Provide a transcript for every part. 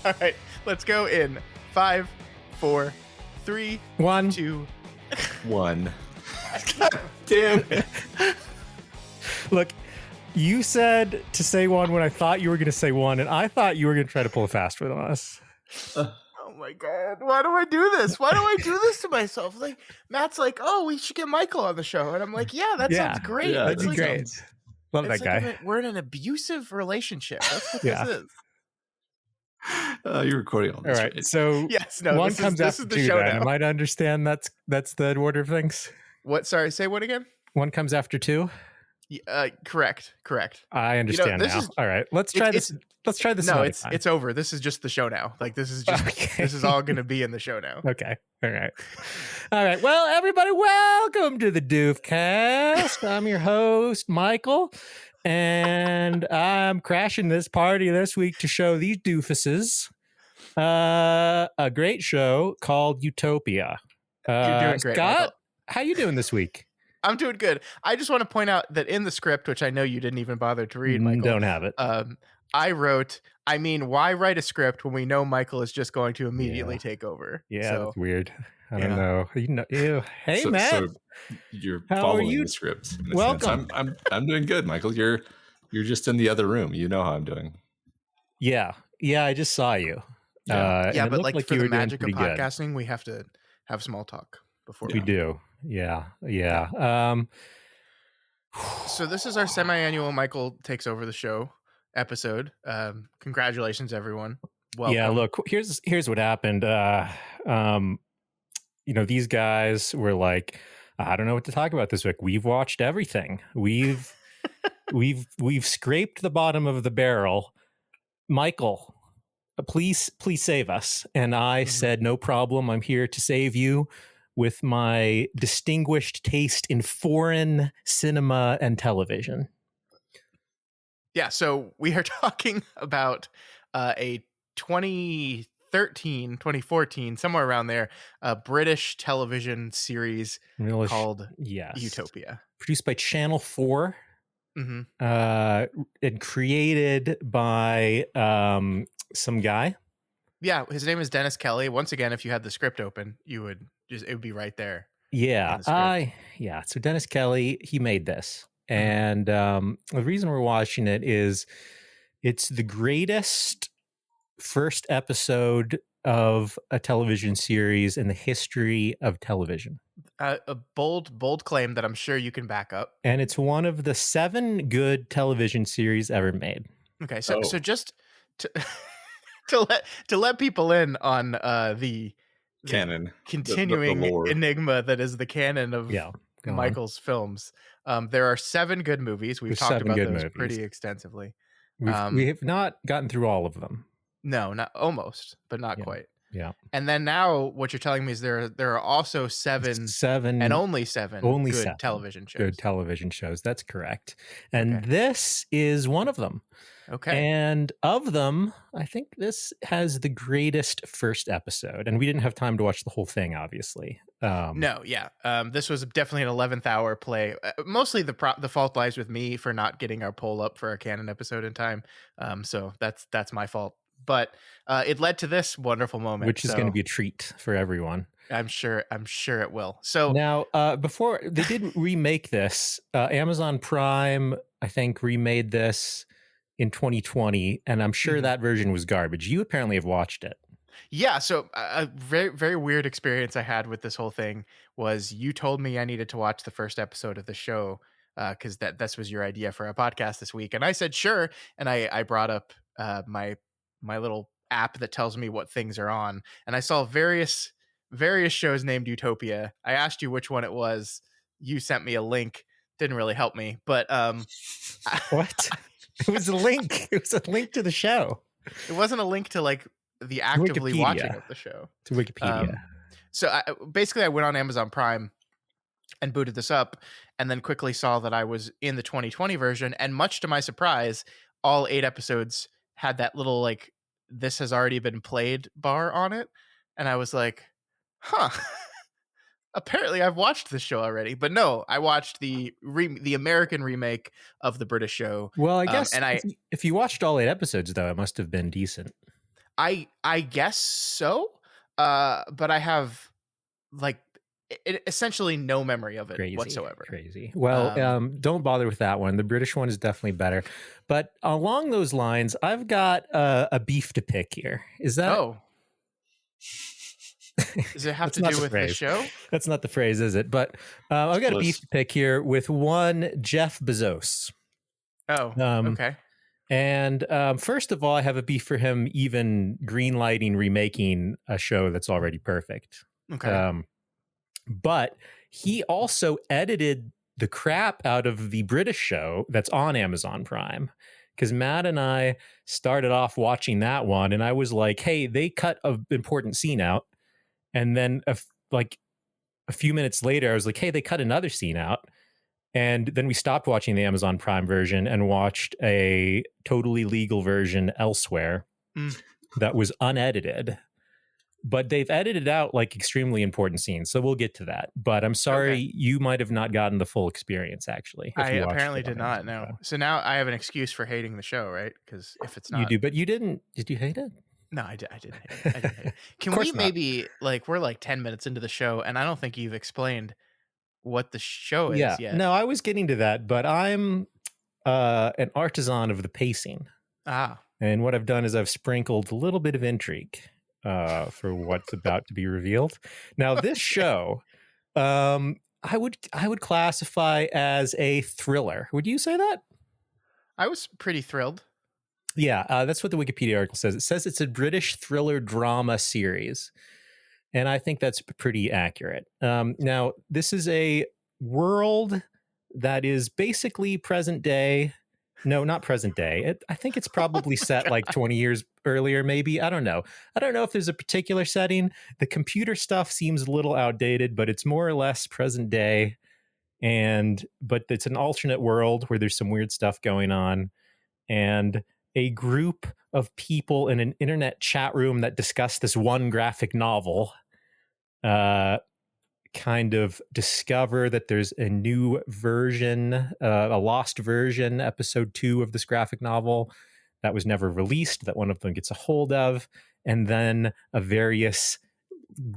All right, let's go in 5, 4, 3, 1, 2, 1. God damn it. Look, you said to say 1 when I thought you were going to say 1, and I thought you were going to try to pull a fast one on us. Oh my god, why do I do this? Why do I do this to myself? Like, Matt's like, oh, we should get Michael on the show. And I'm like, yeah, that sounds great. Yeah, That'd It's be like, great. Love that guy. we're in an abusive relationship. That's what Yeah. this is. You're recording all All this, right, so Yes, no, 1 this comes is after the 2 show then. now. Am I to understand that's the order of things? What? Sorry, say what again? 1 comes after 2? Correct. I understand this now. is- All right, let's try this. Let's try this. No, another it's time. it's over. This is just the show now. Like, this is just Okay. this is all going to be in the show now. Okay. All right. Well, everybody, welcome to the Doofcast. I'm your host, Michael, and I'm crashing this party this week to show these doofuses a great show called Utopia. You're doing great, Scott, Michael. how you doing this week? I'm doing good. I just want to point out that in the script, which I know you didn't even bother to read, Michael, Don't have it. I wrote, why write a script when we know Michael is just going to immediately take over? Yeah, So, that's weird. I don't know. Ew. Hey, so, Matt. So you're How are following you? the script. In a Welcome. sense. I'm doing good, Michael. You're just in the other room. You know how I'm doing. Yeah. I just saw you. Yeah. yeah, and it but looked like for you the were doing magic of pretty good. podcasting, we have to have small talk before We do. Yeah. So this is our semi-annual Michael takes over the show episode. Congratulations, everyone. Welcome. Yeah, look, here's what happened. These guys were like, I don't know what to talk about this week. We've watched everything. We've scraped the bottom of the barrel. Michael, please save us. And I said, no problem. I'm here to save you with my distinguished taste in foreign cinema and television. Yeah, so we are talking about a 2013, 2014, somewhere around there, a British television series called Utopia. Produced by Channel 4 Mm-hmm. and created by some guy. Yeah, his name is Dennis Kelly. Once again, if you had the script open, it would be right there. Yeah, so Dennis Kelly, he made this. And the reason we're watching it is it's the greatest first episode of a television series in the history of television. A bold claim that I'm sure you can back up. And it's one of the 7 good television series ever made. Okay, so just to let people in on the Canon, continuing the lore. enigma that is the canon of Michael's films. There are 7 good movies. We've talked about those pretty extensively. We have not gotten through all of them. No, not almost, but not quite. Yeah. And then now what you're telling me is there are also 7 and only 7 good television shows. Good television shows. That's correct. And this is one of them. Okay. And of them, I think this has the greatest first episode. And we didn't have time to watch the whole thing, obviously. No, yeah. This was definitely an 11th hour play. Mostly the fault lies with me for not getting our poll up for our canon episode in time. So that's my fault. But it led to this wonderful moment, which is going to be a treat for everyone. I'm sure it will. So now, before they did remake this, Amazon Prime, I think, remade this in 2020, and I'm sure that version was garbage. You apparently have watched it. Yeah, so a very, very weird experience I had with this whole thing was you told me I needed to watch the first episode of the show because this was your idea for a podcast this week, and I said sure, and I brought up my little app that tells me what things are on, and I saw various shows named Utopia. I asked you which one it was. You sent me a link. Didn't really help me, but what? It was a link. It was a link to the show. It wasn't a link to like the actively Wikipedia. watching of the show. To Wikipedia. So I went on Amazon Prime and booted this up, and then quickly saw that I was in the 2020 version, and much to my surprise, all 8 episodes had that little like this has already been played bar on it, and I was like, huh. Apparently I've watched this show already, but no, I watched the American remake of the British show. Well, I guess if you watched all 8 episodes, though, it must have been decent. I guess so. But I have like essentially no memory of it whatsoever. Crazy. Well, don't bother with that one. The British one is definitely better. But along those lines, I've got a beef to pick here. Is that? Oh, does it have That's to not do the with the phrase. show? That's not the phrase, is it? But I've got a beef to pick here with one Jeff Bezos. Oh, okay. And first of all, I have a beef for him even greenlighting, remaking a show that's already perfect. Okay. But he also edited the crap out of the British show that's on Amazon Prime. Because Matt and I started off watching that one, and I was like, hey, they cut an important scene out. And then a few minutes later, I was like, hey, they cut another scene out. And then we stopped watching the Amazon Prime version and watched a totally legal version elsewhere that was unedited. But they've edited out like extremely important scenes. So we'll get to that. But I'm sorry, you might have not gotten the full experience, actually. I apparently did not, no. So now I have an excuse for hating the show, right? Because if it's not... You do, but you didn't... Did you hate it? No, I didn't hate it. I didn't hate it. Can we maybe, we're like 10 minutes into the show, and I don't think you've explained what the show is yet. No, I was getting to that, but I'm an artisan of the pacing. And what I've done is I've sprinkled a little bit of intrigue for what's about to be revealed. Now, this show, I would classify as a thriller. Would you say that? I was pretty thrilled. Yeah, that's what the Wikipedia article says. It says it's a British thriller drama series. And I think that's pretty accurate. Now, this is a world that is basically present day. No, not present day. I think it's probably set like 20 years earlier, maybe. I don't know. I don't know if there's a particular setting. The computer stuff seems a little outdated, but it's more or less present day. But it's an alternate world where there's some weird stuff going on. And a group of people in an internet chat room that discuss this one graphic novel kind of discover that there's a new version, a lost version, episode 2 of this graphic novel that was never released, that one of them gets a hold of, and then a various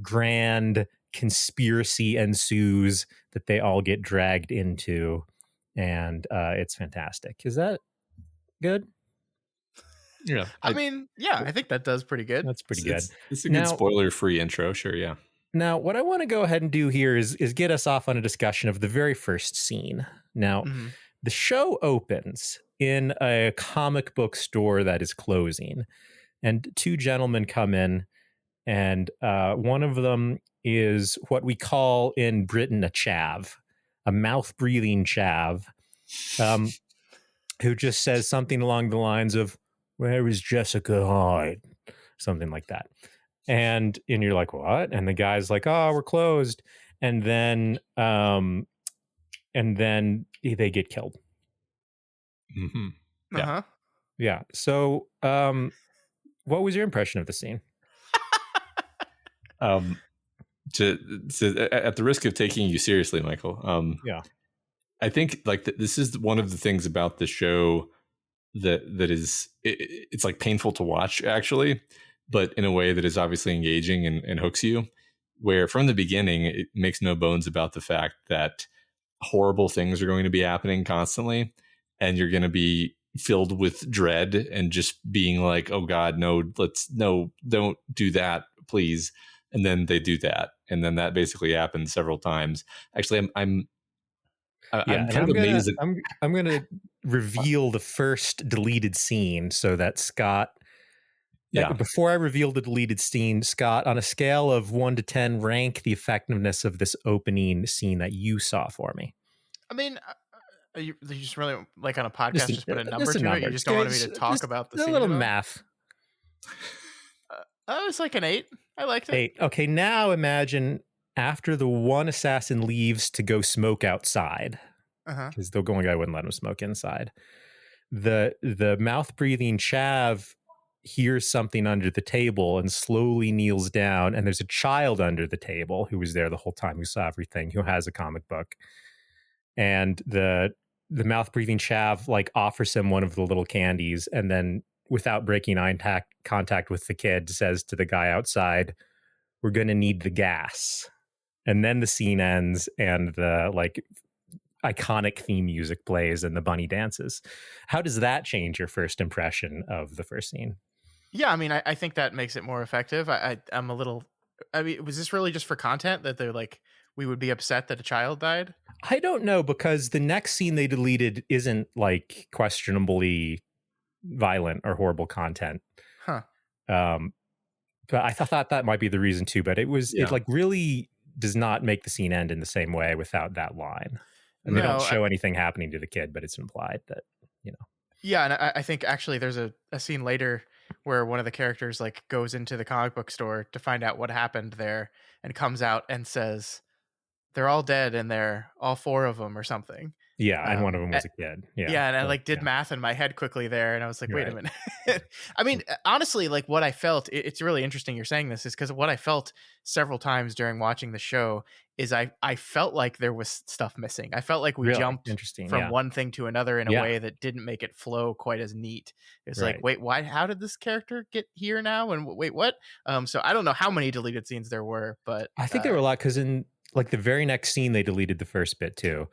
grand conspiracy ensues that they all get dragged into, and it's fantastic. Is that good? Yeah, I mean, yeah, I think that does pretty good. That's pretty good. It's a good spoiler-free intro, sure, yeah. Now, what I want to go ahead and do here is get us off on a discussion of the very first scene. Now, the show opens in a comic book store that is closing, and 2 gentlemen come in, and one of them is what we call in Britain a chav, a mouth-breathing chav, who just says something along the lines of, "Where is Jessica Hyde?" Something like that. And you're like, what? And the guy's like, "Oh, we're closed." And then they get killed. Yeah. Yeah. So what was your impression of the scene? At the risk of taking you seriously, Michael, I think this is one of the things about the show that is it's like painful to watch, actually, but in a way that is obviously engaging and hooks you, where from the beginning it makes no bones about the fact that horrible things are going to be happening constantly, and you're going to be filled with dread and just being like, oh God, no, don't do that, please. And then they do that, and then that basically happens several times. Actually, I'm kind of amazed. I'm going to reveal the first deleted scene so that Scott. Yeah. Before I reveal the deleted scene, Scott, on a scale of 1 to 10, rank the effectiveness of this opening scene that you saw for me. I mean, you just really like on a podcast, just put a number to it. You just don't want me to talk about the scene. A little math. It's like an 8. I liked it. 8. Okay, now imagine after the one assassin leaves to go smoke outside, because the one guy wouldn't let him smoke inside. The mouth breathing chav hears something under the table and slowly kneels down, and there's a child under the table who was there the whole time, who saw everything, who has a comic book, and the mouth breathing chav like offers him one of the little candies, and then without breaking eye contact with the kid, says to the guy outside, "We're going to need the gas." And then the scene ends and the like iconic theme music plays and the bunny dances. How does that change your first impression of the first scene? Yeah, I mean, I think that makes it more effective. I'm a little. I mean, was this really just for content that they're like, we would be upset that a child died? I don't know, because the next scene they deleted isn't like questionably violent or horrible content. Huh. But I thought that might be the reason too. But it like really does not make the scene end in the same way without that line. And they don't show anything happening to the kid, but it's implied that, you know. Yeah, and I think actually there's a scene later where one of the characters like goes into the comic book store to find out what happened there and comes out and says, they're all dead and they're all four of them or something. Yeah, and one of them was a kid. Yeah, and I like did math in my head quickly there, and I was like, wait a minute. I mean, honestly, like what I felt, it's really interesting you're saying this, is because what I felt several times during watching the show is I felt like there was stuff missing. I felt like we jumped from one thing to another in a way that didn't make it flow quite as neat. It's like, wait, why? How did this character get here now? And wait, what? So I don't know how many deleted scenes there were, but I think there were a lot, because in like the very next scene they deleted the first bit too,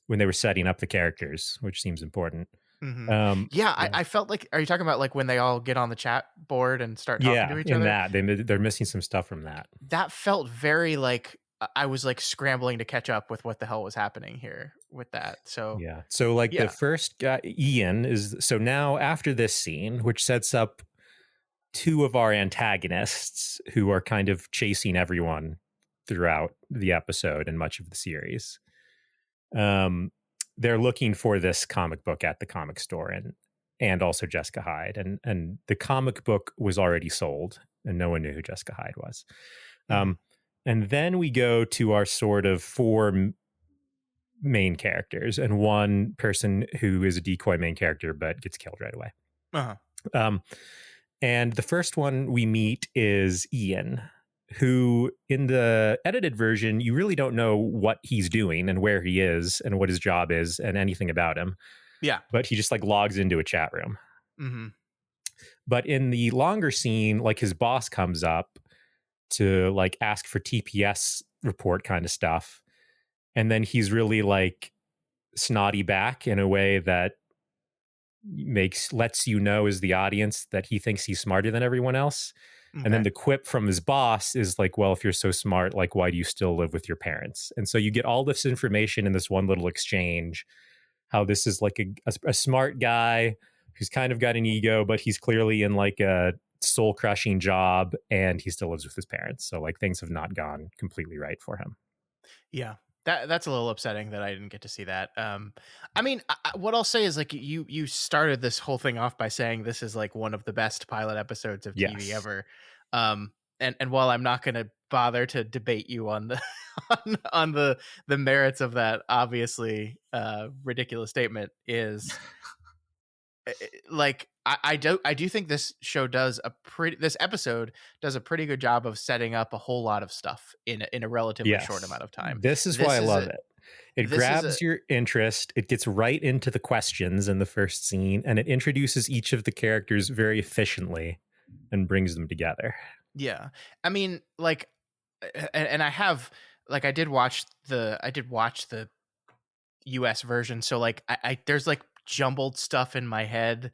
when they were setting up the characters, which seems important. Mm-hmm. I felt like, are you talking about like when they all get on the chat board and start talking to each other? Yeah, they're missing some stuff from that. That felt very like I was like scrambling to catch up with what the hell was happening here with that. So the first guy, Ian, is so now after this scene, which sets up two of our antagonists who are kind of chasing everyone throughout the episode and much of the series. They're looking for this comic book at the comic store and also Jessica Hyde, and the comic book was already sold and no one knew who Jessica Hyde was. And then we go to our sort of four main characters and one person who is a decoy main character but gets killed right away. And the first one we meet is Ian, who in the edited version, you really don't know what he's doing and where he is and what his job is and anything about him. Yeah. But he just like logs into a chat room. Mm-hmm. But in the longer scene, like his boss comes up to like ask for TPS report kind of stuff. And then he's really like snotty back in a way that lets you know as the audience that he thinks he's smarter than everyone else. Okay. And then the quip from his boss is like, well, if you're so smart, like, why do you still live with your parents? And so you get all this information in this one little exchange, how this is like a smart guy who's kind of got an ego, but he's clearly in like a soul crushing job and he still lives with his parents. So like things have not gone completely right for him. Yeah. That's a little upsetting that I didn't get to see that. I mean, what I'll say is like you started this whole thing off by saying this is like one of the best pilot episodes of TV ever. And while I'm not going to bother to debate you on the on the merits of that obviously ridiculous statement, is like I do think this episode does a pretty good job of setting up a whole lot of stuff in a relatively short amount of time. This is why I love it. It grabs your interest. It gets right into the questions in the first scene, and it introduces each of the characters very efficiently and brings them together. Yeah, I mean, like, and I have like I did watch the US version, so like I there's like jumbled stuff in my head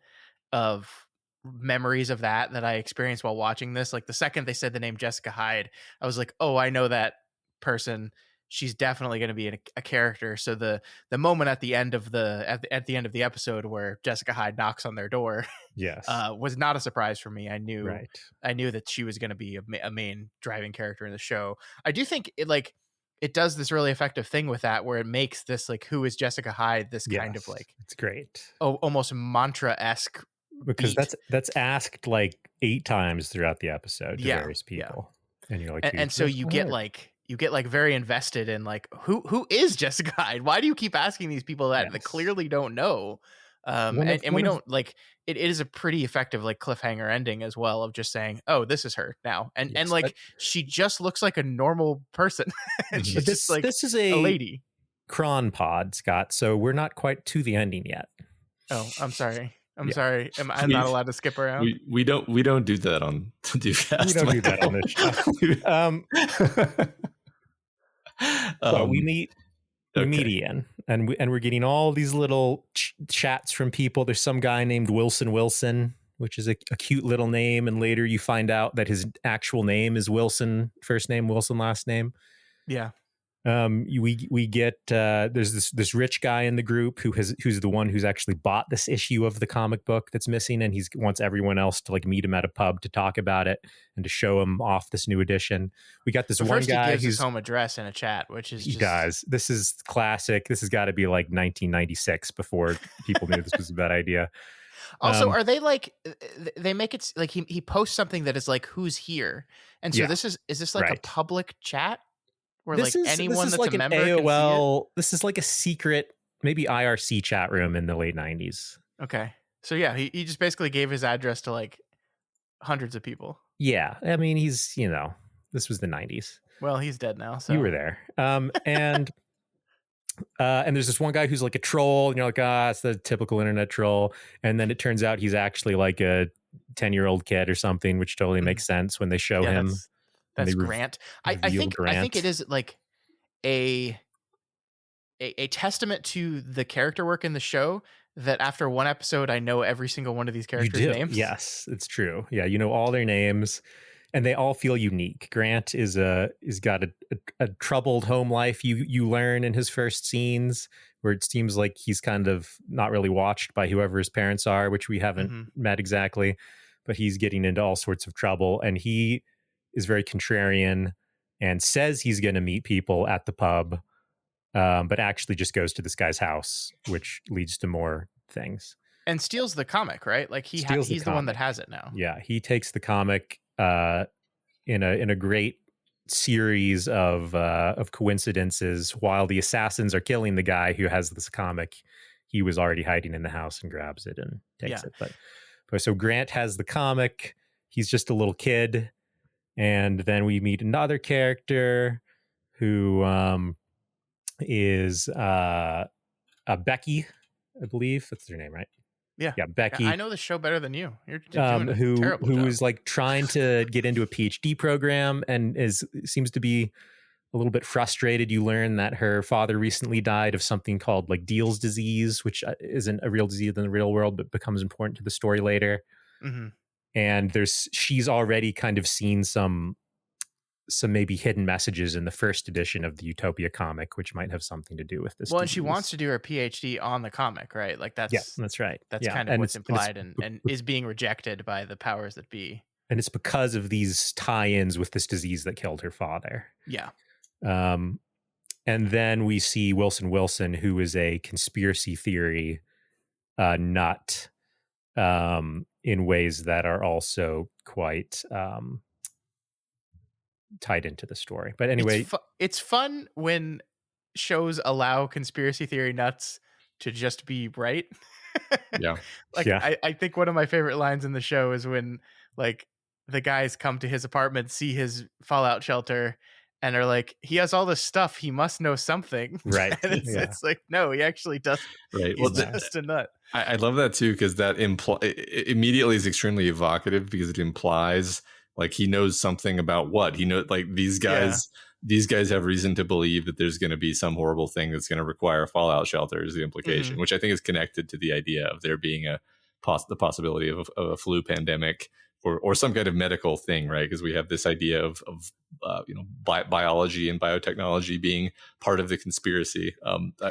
of memories of that I experienced while watching this. Like the second they said the name Jessica Hyde, I was like, oh, I know that person. She's definitely going to be a character. So the moment at the end of at the end of the episode where Jessica Hyde knocks on their door, was not a surprise for me. I knew that she was going to be a main driving character in the show. I do think it does this really effective thing with that, where it makes this like, who is Jessica Hyde, this kind of like, it's great. Almost mantra-esque, because that's asked like 8 times throughout the episode to various people. And you're like, and so you get like very invested in like, who is Jessica Hyde? Why do you keep asking these people that clearly don't know? We don't like it is a pretty effective like cliffhanger ending as well, of just saying, oh, this is her now. And like she just looks like a normal person. And she's just like, this is a lady. Cron pod, Scott, so we're not quite to the ending yet. Oh, I'm sorry. I'm sorry. I'm not allowed to skip around? We don't do that on Doofcast. We don't do that on this show. Well, we meet Ian, and we're getting all these little chats from people. There's some guy named Wilson, which is a cute little name, and later you find out that his actual name is Wilson, first name Wilson, last name. Yeah. We get there's this rich guy in the group who's the one who's actually bought this issue of the comic book that's missing, and he wants everyone else to like meet him at a pub to talk about it and to show him off this new edition. We got this one guy who gives his home address in a chat, which is guys, this is classic. This has got to be like 1996 before people knew this was a bad idea. Also, are they like, they make it like he posts something that is like, who's here? And so is this like a public chat? Where like anyone that's like a member AOL, this is like a secret, maybe IRC chat room in the late 90s. Okay. So yeah, he just basically gave his address to like hundreds of people. Yeah. I mean, he's, this was the 90s. Well, he's dead now. So you were there. And there's this one guy who's like a troll, and you're like, it's the typical internet troll. And then it turns out he's actually like a 10-year-old kid or something, which totally makes sense when they show him. That's Grant. I think it is like a testament to the character work in the show that after one episode, I know every single one of these characters' names. Yes, it's true. Yeah, you know all their names, and they all feel unique. Grant is got a troubled home life. You learn in his first scenes where it seems like he's kind of not really watched by whoever his parents are, which we haven't met exactly, but he's getting into all sorts of trouble, and he is very contrarian and says he's going to meet people at the pub, but actually just goes to this guy's house, which leads to more things. And steals the comic, right? Like he's the one that has it now. Yeah, he takes the comic in a great series of coincidences. While the assassins are killing the guy who has this comic, he was already hiding in the house and grabs it and takes it. But so Grant has the comic. He's just a little kid. And then we meet another character who is Becky, I believe. That's her name, right? Yeah. Yeah, Becky. I know the show better than you. You're doing a terrible job. Who is like trying to get into a PhD program and seems to be a little bit frustrated. You learn that her father recently died of something called like Deal's disease, which isn't a real disease in the real world, but becomes important to the story later. Mm-hmm. And she's already kind of seen some maybe hidden messages in the first edition of the Utopia comic, which might have something to do with this. Well, and she wants to do her PhD on the comic, right? Like that's right. That's kind of what's implied and is being rejected by the powers that be. And it's because of these tie-ins with this disease that killed her father. Yeah. And then we see Wilson, who is a conspiracy theory nut. In ways that are also quite tied into the story. But anyway, it's fun when shows allow conspiracy theory nuts to just be right. Yeah. I think one of my favorite lines in the show is when like the guys come to his apartment, see his fallout shelter, and are like, he has all this stuff, he must know something. Right. And it's like, no, he actually doesn't. Right. He's just a nut. I love that too, because that immediately is extremely evocative, because it implies like he knows something about what he knows. Like these guys have reason to believe that there's going to be some horrible thing that's going to require a fallout shelter, is the implication, which I think is connected to the idea of there being the possibility of a flu pandemic or some kind of medical thing, right? Because we have this idea of biology and biotechnology being part of the conspiracy.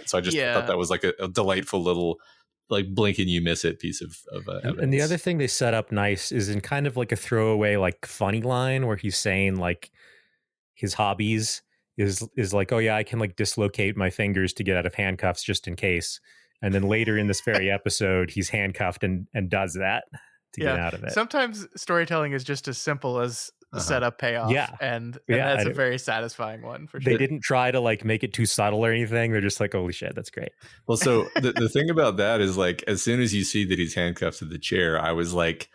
So I just thought that was like a delightful little like blink and you miss it piece of evidence. And the other thing they set up nice is in kind of like a throwaway like funny line where he's saying like his hobbies is like, oh yeah, I can like dislocate my fingers to get out of handcuffs just in case. And then later in this very episode, he's handcuffed and does that to get out of it. Sometimes storytelling is just as simple as setup payoff. Yeah. And that's a very satisfying one for sure. They didn't try to like make it too subtle or anything. They're just like, holy shit, that's great. Well, so the thing about that is like, as soon as you see that he's handcuffed to the chair, I was like,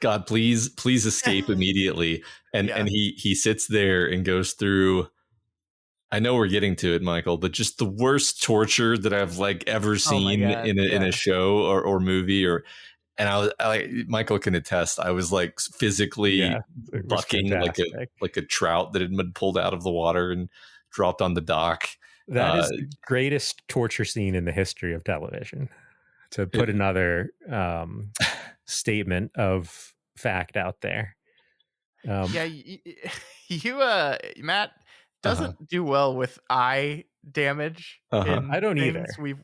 God, please escape immediately. And he sits there and goes through, I know we're getting to it, Michael, but just the worst torture that I've like ever seen in a show or movie, and Michael can attest, I was like physically bucking like a trout that had been pulled out of the water and dropped on the dock. That is the greatest torture scene in the history of television. To put another statement of fact out there. Matt doesn't do well with eye damage. I don't either. We've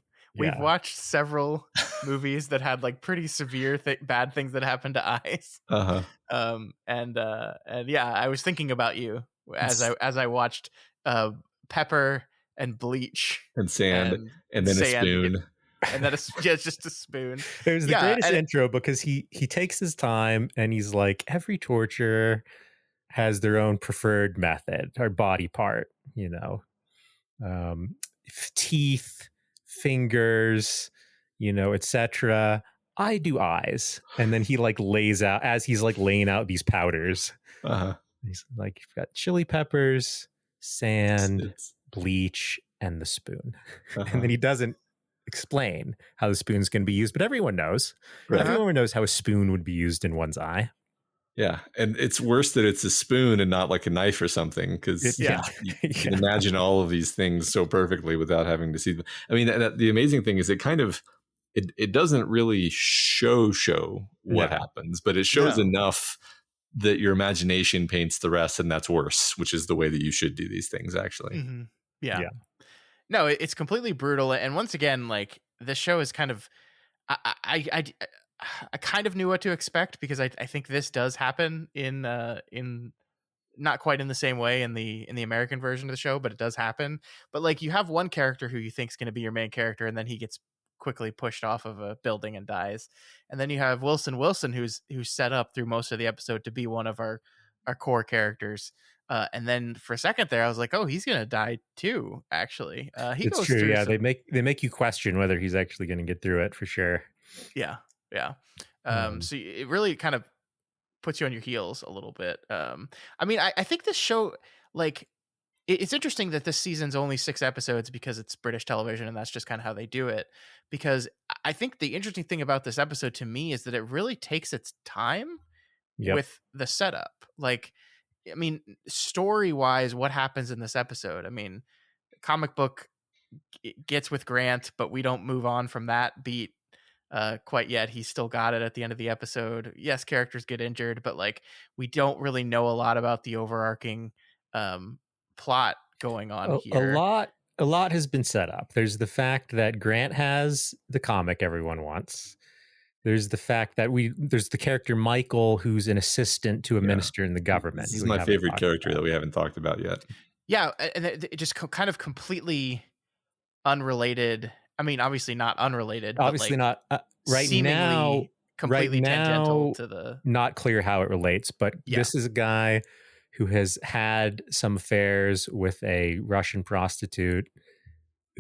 watched several movies that had like pretty severe bad things that happen to eyes. And I was thinking about you as I watched pepper and bleach and sand and then a spoon. And then it's just a spoon. It was the greatest intro because he takes his time and he's like, every torturer has their own preferred method or body part, teeth, fingers, etc. I do eyes. And then he like lays out, as he's like laying out these powders. He's like, you've got chili peppers, sand, bleach, and the spoon. And then he doesn't explain how the spoon's going to be used, but everyone knows. Everyone knows how a spoon would be used in one's eye. Yeah, and it's worse that it's a spoon and not like a knife or something, because you can imagine all of these things so perfectly without having to see them. I mean, the amazing thing is it doesn't really show what happens, but it shows enough that your imagination paints the rest, and that's worse, which is the way that you should do these things, actually. Mm-hmm. Yeah. No, it's completely brutal. And once again, like, this show is kind of, I kind of knew what to expect, because I think this does happen in not quite in the same way in the American version of the show, but it does happen. But like, you have one character who you think is going to be your main character, and then he gets quickly pushed off of a building and dies. And then you have Wilson, who's set up through most of the episode to be one of our core characters. And then for a second there, I was like, "Oh, he's gonna die too." Actually, it's true. Yeah, they make you question whether he's actually going to get through it for sure. Yeah. So it really kind of puts you on your heels a little bit. I mean, I think this show, like, it's interesting that this season's only 6 episodes because it's British television, and that's just kind of how they do it. Because I think the interesting thing about this episode to me is that it really takes its time with the setup. Like, I mean, story-wise, what happens in this episode? I mean, comic book gets with Grant, but we don't move on from that beat quite yet. He's still got it at the end of the episode. Yes, characters get injured, but like, we don't really know a lot about the overarching plot going on here. A lot has been set up. There's the fact that Grant has the comic everyone wants. There's the fact that there's the character Michael, who's an assistant to a minister in the government. This is my favorite character that we haven't talked about yet. Yeah, and it just kind of completely unrelated. I mean, obviously not unrelated. Obviously but like, not. Right now, completely tangential to the. Not clear how it relates, but this is a guy who has had some affairs with a Russian prostitute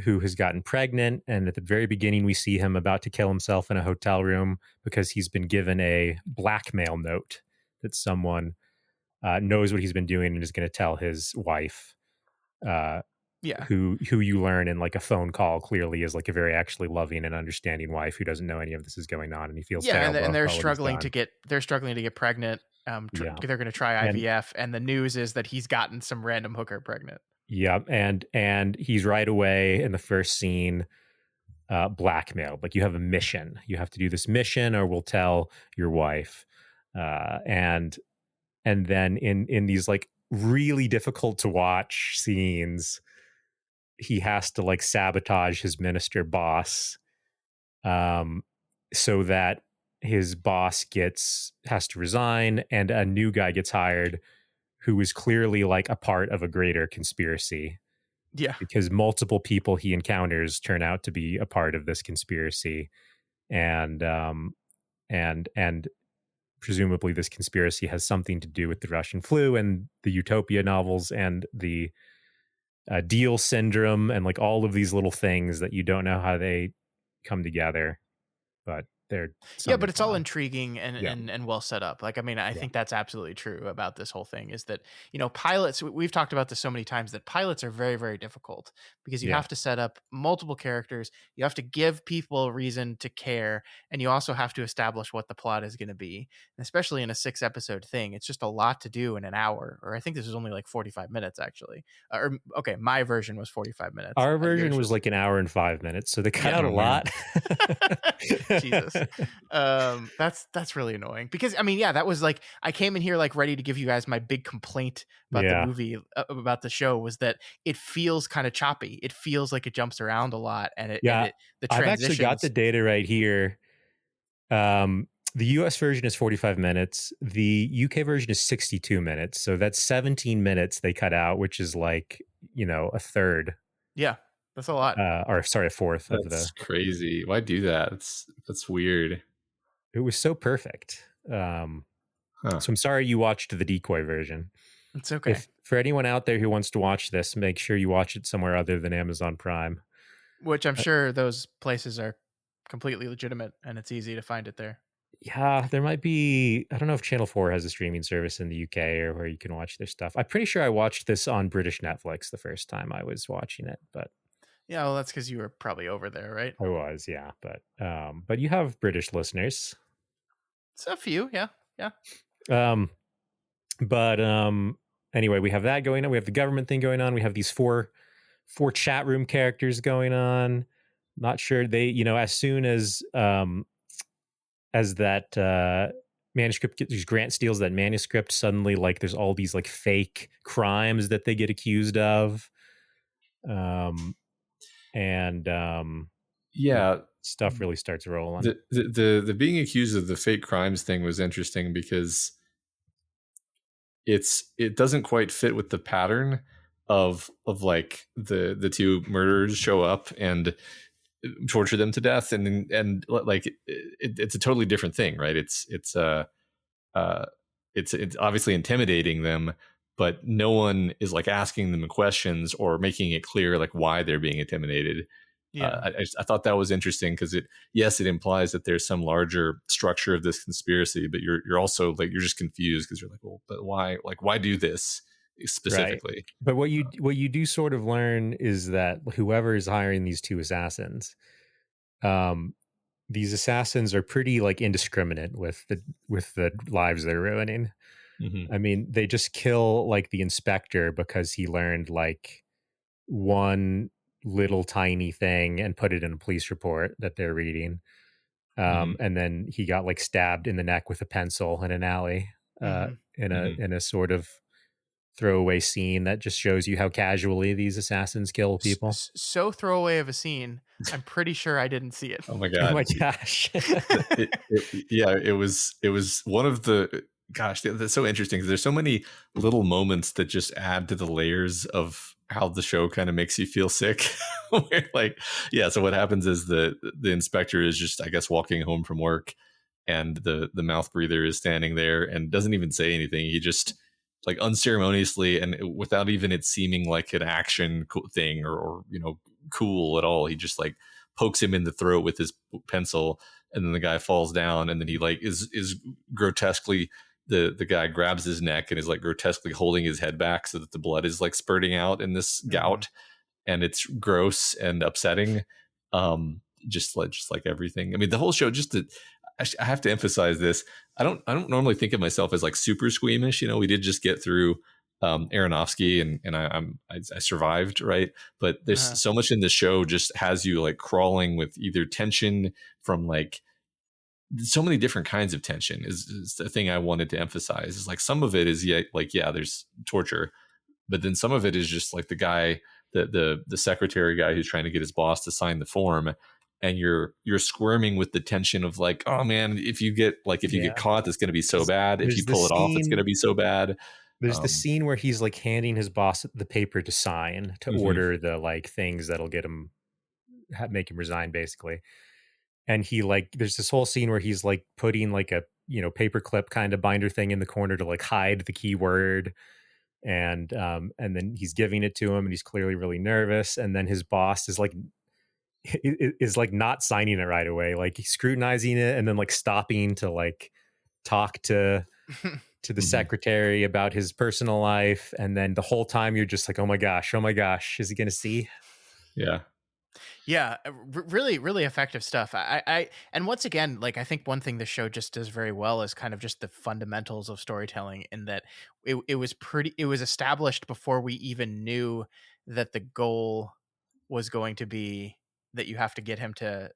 who has gotten pregnant. And at the very beginning, we see him about to kill himself in a hotel room because he's been given a blackmail note that someone knows what he's been doing and is going to tell his wife, who you learn in like a phone call clearly is like a very actually loving and understanding wife who doesn't know any of this is going on, and he feels terrible. And they're struggling to get pregnant. They're going to try IVF, and the news is that he's gotten some random hooker pregnant. Yeah, and he's right away in the first scene blackmailed. Like, you have a mission. You have to do this mission or we'll tell your wife. And then in these like really difficult to watch scenes, he has to like sabotage his minister boss so that his boss has to resign and a new guy gets hired who is clearly like a part of a greater conspiracy. Yeah. Because multiple people he encounters turn out to be a part of this conspiracy. And presumably this conspiracy has something to do with the Russian flu and the Utopia novels and the Deal syndrome and like all of these little things that you don't know how they come together. But Yeah, but somebody's it's all gone. intriguing and, Yeah. and well set up. Like, I mean, I Yeah. think that's absolutely true about this whole thing is that, pilots, we've talked about this so many times that pilots are very, very difficult because you Yeah. have to set up multiple characters. You have to give people a reason to care. And you also have to establish what the plot is going to be. And especially in a 6-episode thing, it's just a lot to do in an hour. Or I think this was only like 45 minutes, actually. Okay, my version was 45 minutes. Our version Yours was like an hour and 5 minutes. So they cut Yeah. out a Oh, man. lot. Jesus. That's really annoying because I mean, yeah, that was like I came in here like ready to give you guys my big complaint about the Yeah. movie, about the show, was that it feels kind of choppy. It feels like it jumps around a lot, and Yeah. the I've actually got transitions. the data right here. The US version is 45 minutes. The UK version is 62 minutes. So that's 17 minutes they cut out, which is like, a third. Yeah, that's a lot. Or sorry, a fourth of That's crazy. Why do that? That's weird. It was so perfect. Huh. So I'm sorry you watched the decoy version. It's okay. If for anyone out there who wants to watch this, make sure you watch it somewhere other than Amazon Prime. Which I'm sure those places are completely legitimate, and it's easy to find it there. Yeah, there might be. I don't know if Channel 4 has a streaming service in the UK or where you can watch their stuff. I'm pretty sure I watched this on British Netflix the first time I was watching it, but Yeah, well, that's because you were probably over there, right? I was, yeah. But you have British listeners. It's a few, yeah. But anyway, we have that going on. We have the government thing going on. We have these four chat room characters going on. Not sure they, as soon as that manuscript, Grant steals that manuscript, suddenly like there's all these like fake crimes that they get accused of. Yeah, stuff really starts rolling. The being accused of the fake crimes thing was interesting because it doesn't quite fit with the pattern of like the two murderers show up and torture them to death, and like it's a totally different thing, right? It's obviously intimidating them, but no one is like asking them questions or making it clear like why they're being intimidated. Yeah. I thought that was interesting because it implies that there's some larger structure of this conspiracy, but you're also like you're just confused because you're like, well, but why do this specifically? Right. But what you do sort of learn is that whoever is hiring these two assassins, these assassins are pretty like indiscriminate with the lives they're ruining. Mm-hmm. I mean, they just kill like the inspector because he learned like one little tiny thing and put it in a police report that they're reading. And then he got like stabbed in the neck with a pencil in an alley, in a sort of throwaway scene that just shows you how casually these assassins kill people. So throwaway of a scene. I'm pretty sure I didn't see it. Oh my god! Oh my gosh! It was one of the. Gosh, that's so interesting because there's so many little moments that just add to the layers of how the show kind of makes you feel sick. So what happens is the inspector is just, I guess, walking home from work, and the mouth breather is standing there and doesn't even say anything. He just like unceremoniously and without even it seeming like an action thing or cool at all, he just like pokes him in the throat with his pencil, and then the guy falls down, and then he like is grotesquely. The guy grabs his neck and is like grotesquely holding his head back so that the blood is like spurting out in this gout, and it's gross and upsetting. Just like everything. I mean, the whole show. I have to emphasize this. I don't normally think of myself as like super squeamish. We did just get through Aronofsky, and I survived, right? But there's so much in the show just has you like crawling with either tension from like. So many different kinds of tension is the thing I wanted to emphasize. Is like some of it is there's torture, but then some of it is just like the guy, the secretary guy who's trying to get his boss to sign the form, and you're squirming with the tension of like, oh man, if you get caught, it's going to be so bad. If you pull it off, it's going to be so bad. There's the scene where he's like handing his boss the paper to sign to order the like things that'll make him resign, basically. And he like, there's this whole scene where he's like putting like a, paperclip kind of binder thing in the corner to like hide the keyword. And then he's giving it to him and he's clearly really nervous. And then his boss is like, is like not signing it right away, like scrutinizing it and then like stopping to like talk to the secretary about his personal life, and then the whole time you're just like, oh my gosh, is he gonna see? Yeah. Yeah, really, really effective stuff. And once again, like I think one thing the show just does very well is kind of just the fundamentals of storytelling. In that it was established before we even knew that the goal was going to be that you have to get him to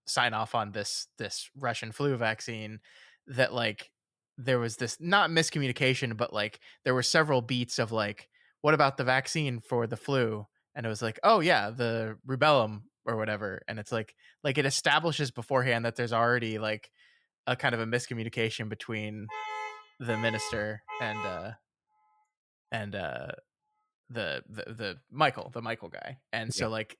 sign off on this Russian flu vaccine. That like there was this not miscommunication, but like there were several beats of like, what about the vaccine for the flu? And it was like, oh yeah, the rubellum or whatever. And it's like it establishes beforehand that there's already like a kind of a miscommunication between the minister and the Michael guy. And Yeah, so like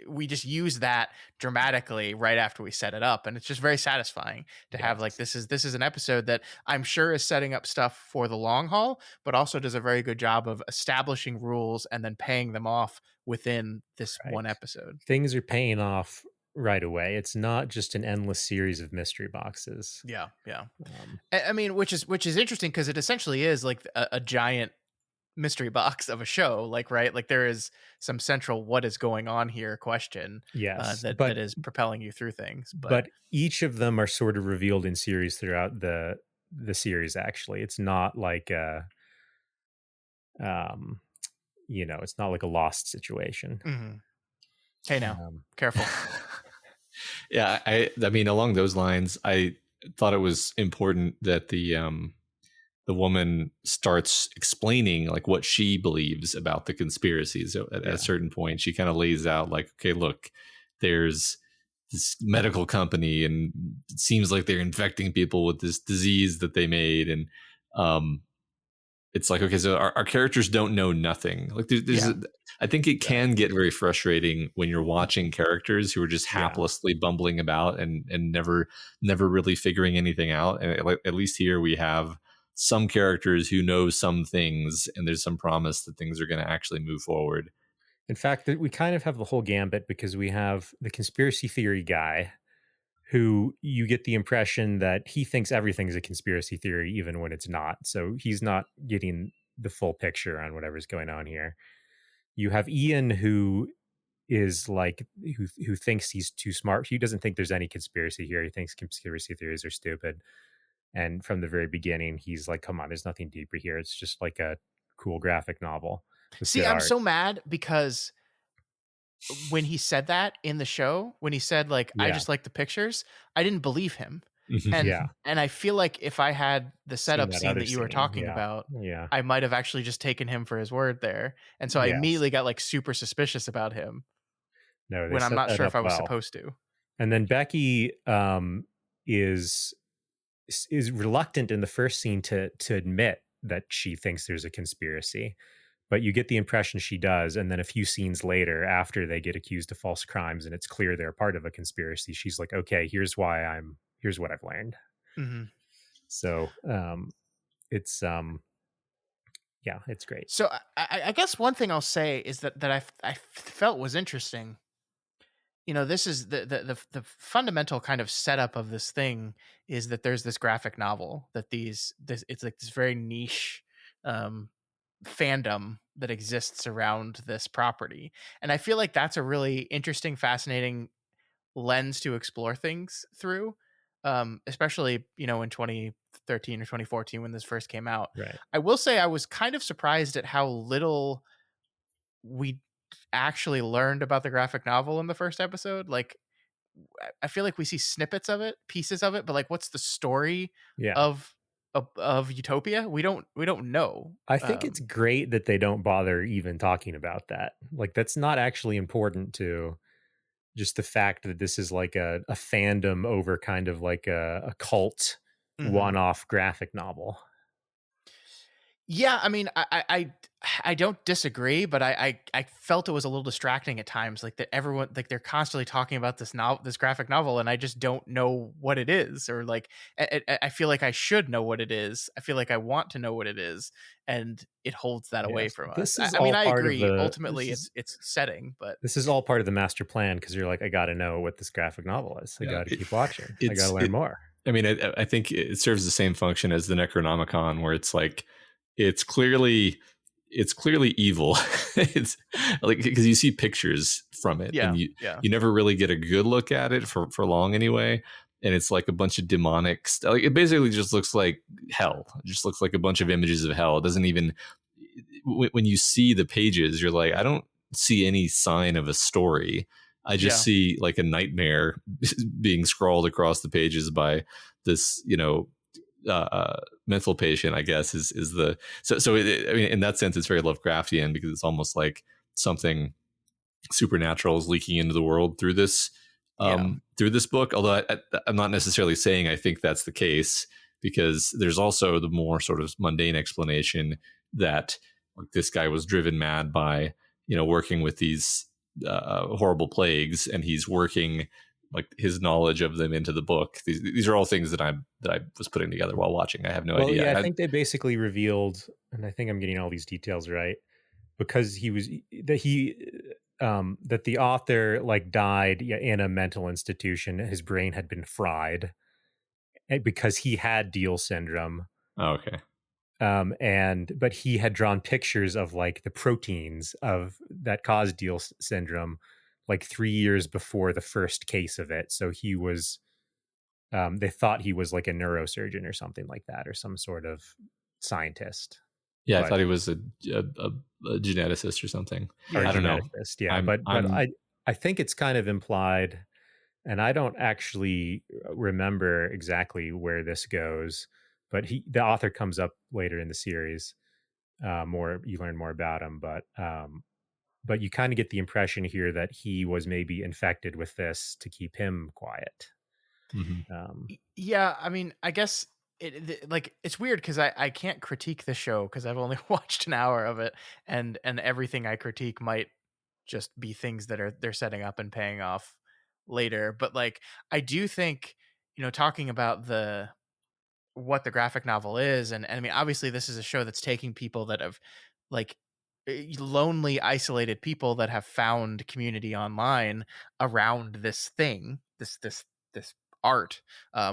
we just use that dramatically right after we set it up, and it's just very satisfying to have like yes, this is an episode that I'm sure is setting up stuff for the long haul, but also does a very good job of establishing rules and then paying them off within this one right. episode. Things are paying off right away. It's not just an endless series of mystery boxes. Yeah, yeah. Um, I mean, which is interesting because it essentially is like a giant mystery box of a show, like right, like there is some central what is going on here question yes, that is propelling you through things. But but each of them are sort of revealed in series throughout the series. Actually, it's not like um, it's not like a lost situation. mhm. Hey now, Um, careful. Yeah, I mean, along those lines, I thought it was important that the woman starts explaining like what she believes about the conspiracy. So at a yeah, certain point, she kind of lays out like, okay, look, there's this medical company, and it seems like they're infecting people with this disease that they made, and um, it's like, okay, so our characters don't know nothing. Like Yeah, I think it can get very frustrating when you're watching characters who are just yeah. haplessly bumbling about and never really figuring anything out. And at least here we have some characters who know some things, and there's some promise that things are going to actually move forward. In fact, that we kind of have the whole gambit because we have the conspiracy theory guy who you get the impression that he thinks everything's a conspiracy theory, even when it's not. So he's not getting the full picture on whatever's going on here. You have Ian who is like who thinks he's too smart. He doesn't think there's any conspiracy here. He thinks conspiracy theories are stupid. And from the very beginning, he's like, come on, there's nothing deeper here. It's just like a cool graphic novel with see, good I'm art. so mad because when he said that in the show, when he said like I Yeah. just like the pictures, I didn't believe him. and Yeah. and I feel like if I had the Seen setup that scene other that you were scene. talking Yeah. about, Yeah. I might have actually just taken him for his word there. And so I Yes. immediately got like super suspicious about him No, they when I'm set not that sure up if I was well. supposed to. And then Becky is is reluctant in the first scene to admit that she thinks there's a conspiracy, but you get the impression she does. And then a few scenes later, after they get accused of false crimes and it's clear they're part of a conspiracy, she's like, okay, here's what I've learned. Mhm. So it's yeah, it's great. So I guess one thing I'll say is that I felt was interesting. You know, this is the fundamental kind of setup of this thing is that there's this graphic novel that this it's like this very niche um fandom that exists around this property. And I feel like that's a really interesting, fascinating lens to explore things through. Especially, you know, in 2013 or 2014 when this first came out. Right. I will say I was kind of surprised at how little we actually learned about the graphic novel in the first episode. Like I feel like we see snippets of it, pieces of it, but like what's the story Yeah. of of Utopia? We don't know. I think it's great that they don't bother even talking about that. Like that's not actually important to just the fact that this is like a fandom over kind of like a cult Mhm. one-off graphic novel. Yeah, I mean, I don't disagree, but I felt it was a little distracting at times, like that everyone like they're constantly talking about this graphic novel, and I just don't know what it is, or like I feel like I should know what it is. I feel like I want to know what it is, and it holds that away Yes, from us. this is I mean, all I part of agree. the. Ultimately, it's setting, but This is all part of the master plan because you're like, I got to know what this graphic novel is. I Yeah, got to keep watching. I got to it's learn more. I mean, I think it serves the same function as the Necronomicon, where it's like it's clearly evil. It's like because you see pictures from it, and yeah, you yeah, you never really get a good look at it for long anyway. And it's like a bunch of demonic stuff. Like it basically just looks like hell. It just looks like a bunch of images of hell. It doesn't even when you see the pages, you're like, I don't see any sign of a story. I just yeah, see like a nightmare being scrawled across the pages by this, mental patient. I guess is the I mean, in that sense, it's very Lovecraftian because it's almost like something supernatural is leaking into the world yeah, through this book. Although I'm not necessarily saying I think that's the case, because there's also the more sort of mundane explanation that like this guy was driven mad by working with these horrible plagues, and he's working like his knowledge of them into the book. These are all things that I was putting together while watching. I have no Well, idea. yeah, I think they basically revealed, and I think I'm getting all these details right, because he was that the author like died in a mental institution. His brain had been fried because he had Deal syndrome. Oh, okay. And but he had drawn pictures of like the proteins of that cause Deal syndrome like 3 years before the first case of it. So he was they thought he was like a neurosurgeon or something like that, or some sort of scientist. Yeah, I But thought he was a geneticist or something. or a I don't know. geneticist, yeah. I'm But I'm I think it's kind of implied, and I don't actually remember exactly where this goes. But the author comes up later in the series. More you learn more about him, but you kind of get the impression here that he was maybe infected with this to keep him quiet. mhm. Yeah. I mean, I guess like it's weird because I can't critique the show because I've only watched an hour of it, and everything I critique might just be things that they're setting up and paying off later. But like I do think, talking about the what the graphic novel is, and I mean obviously this is a show that's taking people that have like lonely isolated people that have found community online around this thing, this art,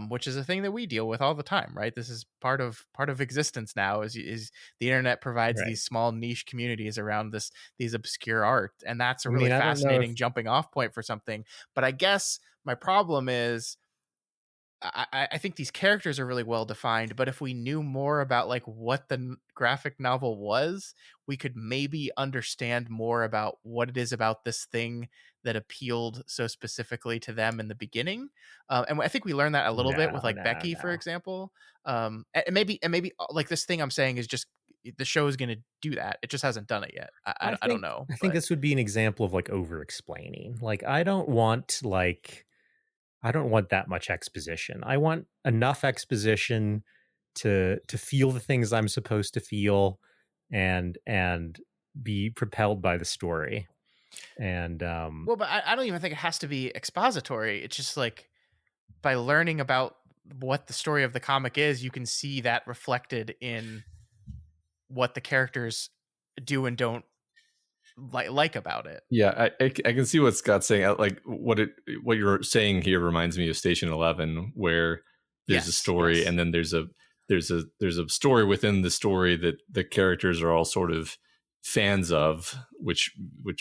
which is a thing that we deal with all the time, right? This is part of existence now, is the internet provides Right. these small niche communities around these obscure art, and that's a I really mean, I don't know if fascinating jumping off point for something. But I guess my problem is I think these characters are really well defined, but if we knew more about like what the graphic novel was, we could maybe understand more about what it is about this thing that appealed so specifically to them in the beginning. And I think we learned that a little bit with no, like no, Becky, for no. example. And maybe like this thing I'm saying is just the show is going to do that. It just hasn't done it yet. I don't know, I think but this would be an example of like over explaining. Like I don't want that much exposition. I want enough exposition to feel the things I'm supposed to feel and be propelled by the story. And well, but I don't even think it has to be expository. It's just like by learning about what the story of the comic is, you can see that reflected in what the characters do and don't like about it. Yeah, I can see what Scott's saying. Like what you're saying here reminds me of Station 11, where there's a Yes, story, yes. and then there's a story within the story that the characters are all sort of fans of, which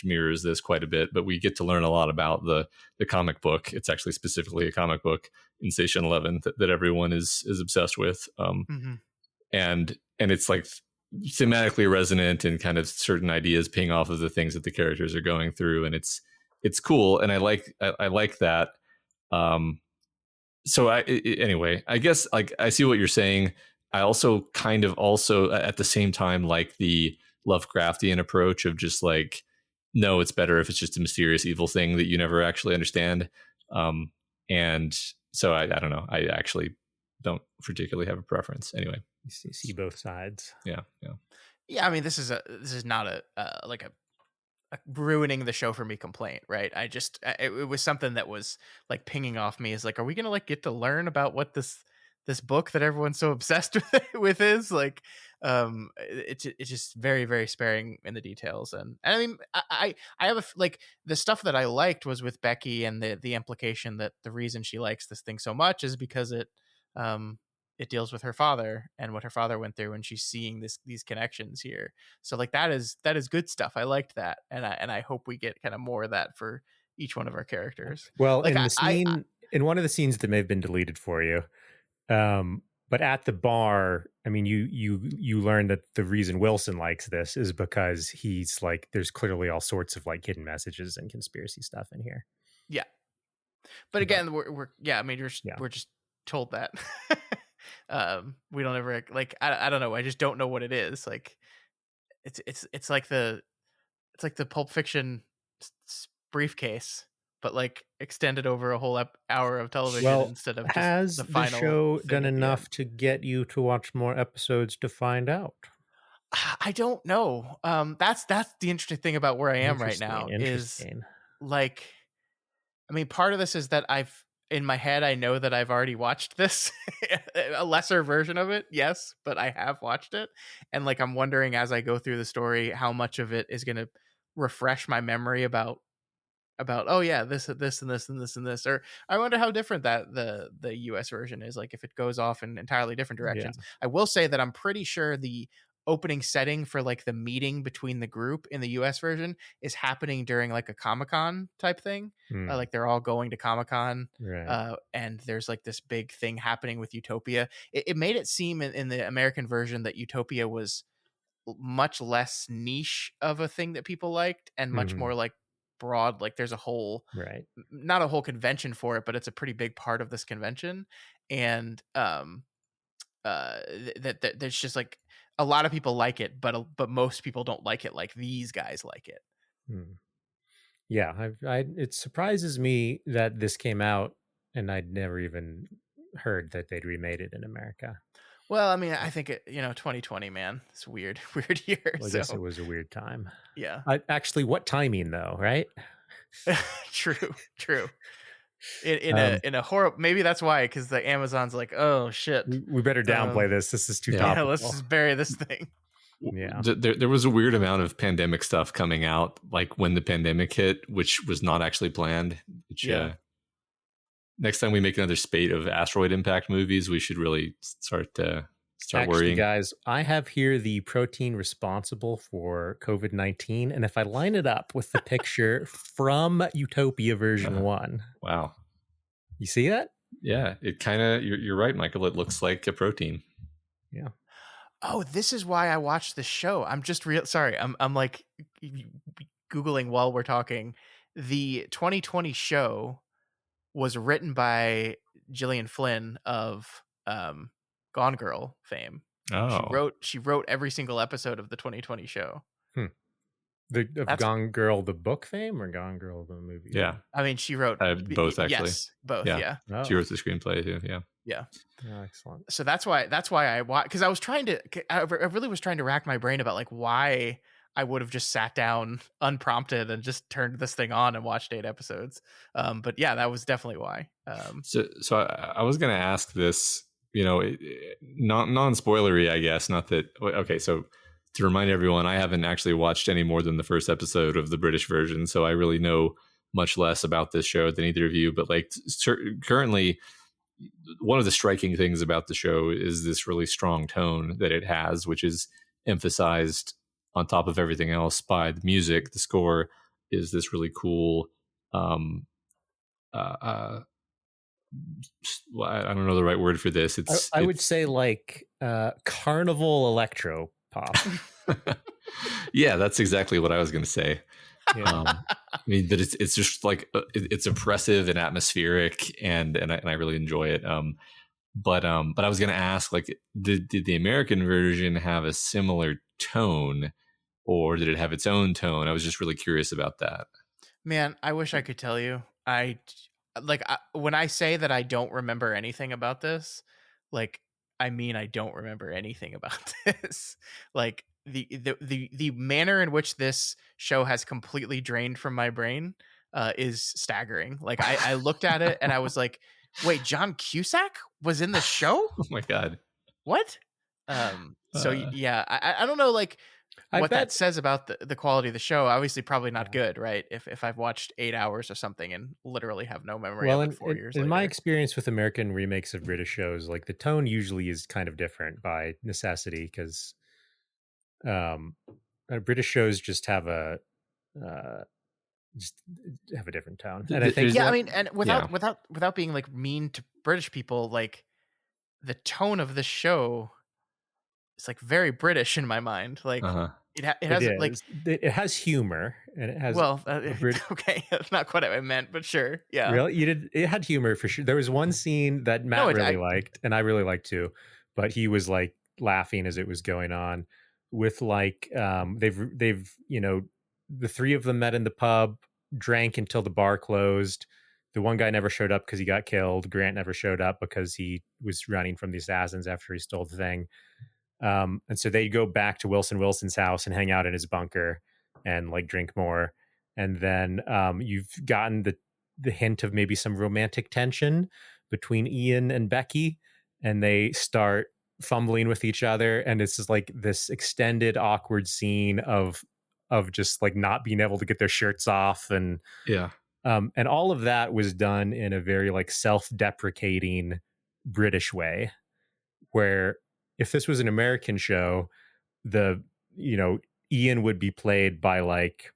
mirrors this quite a bit. But we get to learn a lot about the comic book. It's actually specifically a comic book in Station 11 that everyone is obsessed with. Hmm. And it's like thematically resonant, and kind of certain ideas paying off of the things that the characters are going through, and it's cool, and I like that. So anyway, I guess like I see what you're saying. I also kind of also at the same time like the Lovecraftian approach of just like, no, it's better if it's just a mysterious evil thing that you never actually understand. And so I don't know, I actually don't particularly have a preference anyway. You see both sides. Yeah. I mean, this is not a like a ruining the show for me complaint, right? It was something that was like pinging off me is like, are we gonna like get to learn about what this book that everyone's so obsessed with is like? It's just very very sparing in the details, and I mean I have like the stuff that I liked was with Becky, and the implication that the reason she likes this thing so much is because um it deals with her father and what her father went through, and she's seeing these connections here. So like that is good stuff. I liked that, and I hope we get kind of more of that for each one of our characters. Well, Like in the scene, in one of the scenes that may have been deleted for you, but at the bar, I mean, you learn that the reason Wilson likes this is because he's like, there's clearly all sorts of like hidden messages and conspiracy stuff in here. Yeah, but again, we're I mean, we're just told that. We don't ever like I don't know. I just don't know what it is. Like it's like the Pulp Fiction briefcase, but like extended over a whole hour of television instead of just has the final show done enough to get you to watch more episodes to find out? I don't know. That's the interesting thing about where I am right now is like, I mean, part of this is that in my head, I know that I've already watched this, a lesser version of it, yes, but I have watched it. And like, I'm wondering as I go through the story, how much of it is going to refresh my memory about, oh yeah, this and this and this and this and this. Or I wonder how different that the US version is, like if it goes off in entirely different directions. Yeah. I will say that I'm pretty sure the opening setting for like the meeting between the group in the US version is happening during like a Comic-Con type thing. Like they're all going to Comic-Con, right. And there's like this big thing happening with Utopia. It made it seem in the American version that Utopia was much less niche of a thing that people liked and much more like broad. Like there's a whole, right, not a whole convention for it, but it's a pretty big part of this convention. And that there's just like a lot of people like it, but most people don't like it like these guys like it. Yeah, it surprises me that this came out and I'd never even heard that they'd remade it in America. Well, I mean, I think 2020, man, it's weird year. Well, I guess it was a weird time. Yeah. Actually, what timing though, right? True. In a horror, maybe that's why, because the Amazon's like, oh shit, we better downplay this. This is too topical. Yeah, let's just bury this thing. Yeah, there was a weird amount of pandemic stuff coming out, like when the pandemic hit, which was not actually planned. Which, next time we make another spate of asteroid impact movies, we should really start worrying. Guys, I have here the protein responsible for COVID-19, and if I line it up with the picture from Utopia version 1. Wow. You see that? Yeah, it kind of, you're right, Michael. It looks like a protein. Yeah. Oh, this is why I watched this show. I'm just sorry. I'm like Googling while we're talking. The 2020 show was written by Gillian Flynn of Gone Girl fame. Oh. She wrote every single episode of the 2020 show. Gone Girl the book fame or Gone Girl the movie? Yeah. I mean, she wrote both actually. Yes, both. Yeah. Oh. She wrote the screenplay too. Yeah. Yeah. Oh, excellent. So that's why I watched, because I really was trying to rack my brain about like why I would have just sat down unprompted and just turned this thing on and watched 8 episodes. But yeah, that was definitely why. So I was going to ask this, non-spoilery, I guess. Not that. Okay, so to remind everyone, I haven't actually watched any more than the first episode of the British version, so I really know much less about this show than either of you. But like currently, one of the striking things about the show is this really strong tone that it has, which is emphasized on top of everything else by the music. The score is this really cool. I don't know the right word for this. I would say like carnival electro pop. Yeah, that's exactly what I was going to say. Yeah. I mean, but it's just like it's oppressive and atmospheric, and I really enjoy it. But I was going to ask, like, did the American version have a similar tone, or did it have its own tone? I was just really curious about that. Man, I wish I could tell you. When I say that I don't remember anything about this, like I mean I don't remember anything about this. Like the manner in which this show has completely drained from my brain is staggering. Like I looked at it and I was like, wait, John Cusack was in the show? Oh my god. What? So yeah, I don't know like what that says about the quality of the show. Obviously probably not good, right? If I've watched 8 hours or something and literally have no memory of it 4 years later. In my experience with American remakes of British shows, like the tone usually is kind of different by necessity, because British shows just have a different tone. And I think I mean, and without being like mean to British people, like the tone of the show is like very British in my mind. Like it has humor, and it has okay, that's not quite what I meant, but sure, yeah. Really, it had humor for sure. There was one scene that Matt really liked, and I really liked too, but he was like laughing as it was going on. With like they've the three of them met in the pub, drank until the bar closed. The one guy never showed up because he got killed. Grant never showed up because he was running from the assassins after he stole the thing. And so they go back to Wilson's house and hang out in his bunker and like drink more. And then you've gotten the hint of maybe some romantic tension between Ian and Becky, and they start fumbling with each other. And it's just like this extended awkward scene of just like not being able to get their shirts off. And and all of that was done in a very like self-deprecating British way, where if this was an American show, Ian would be played by like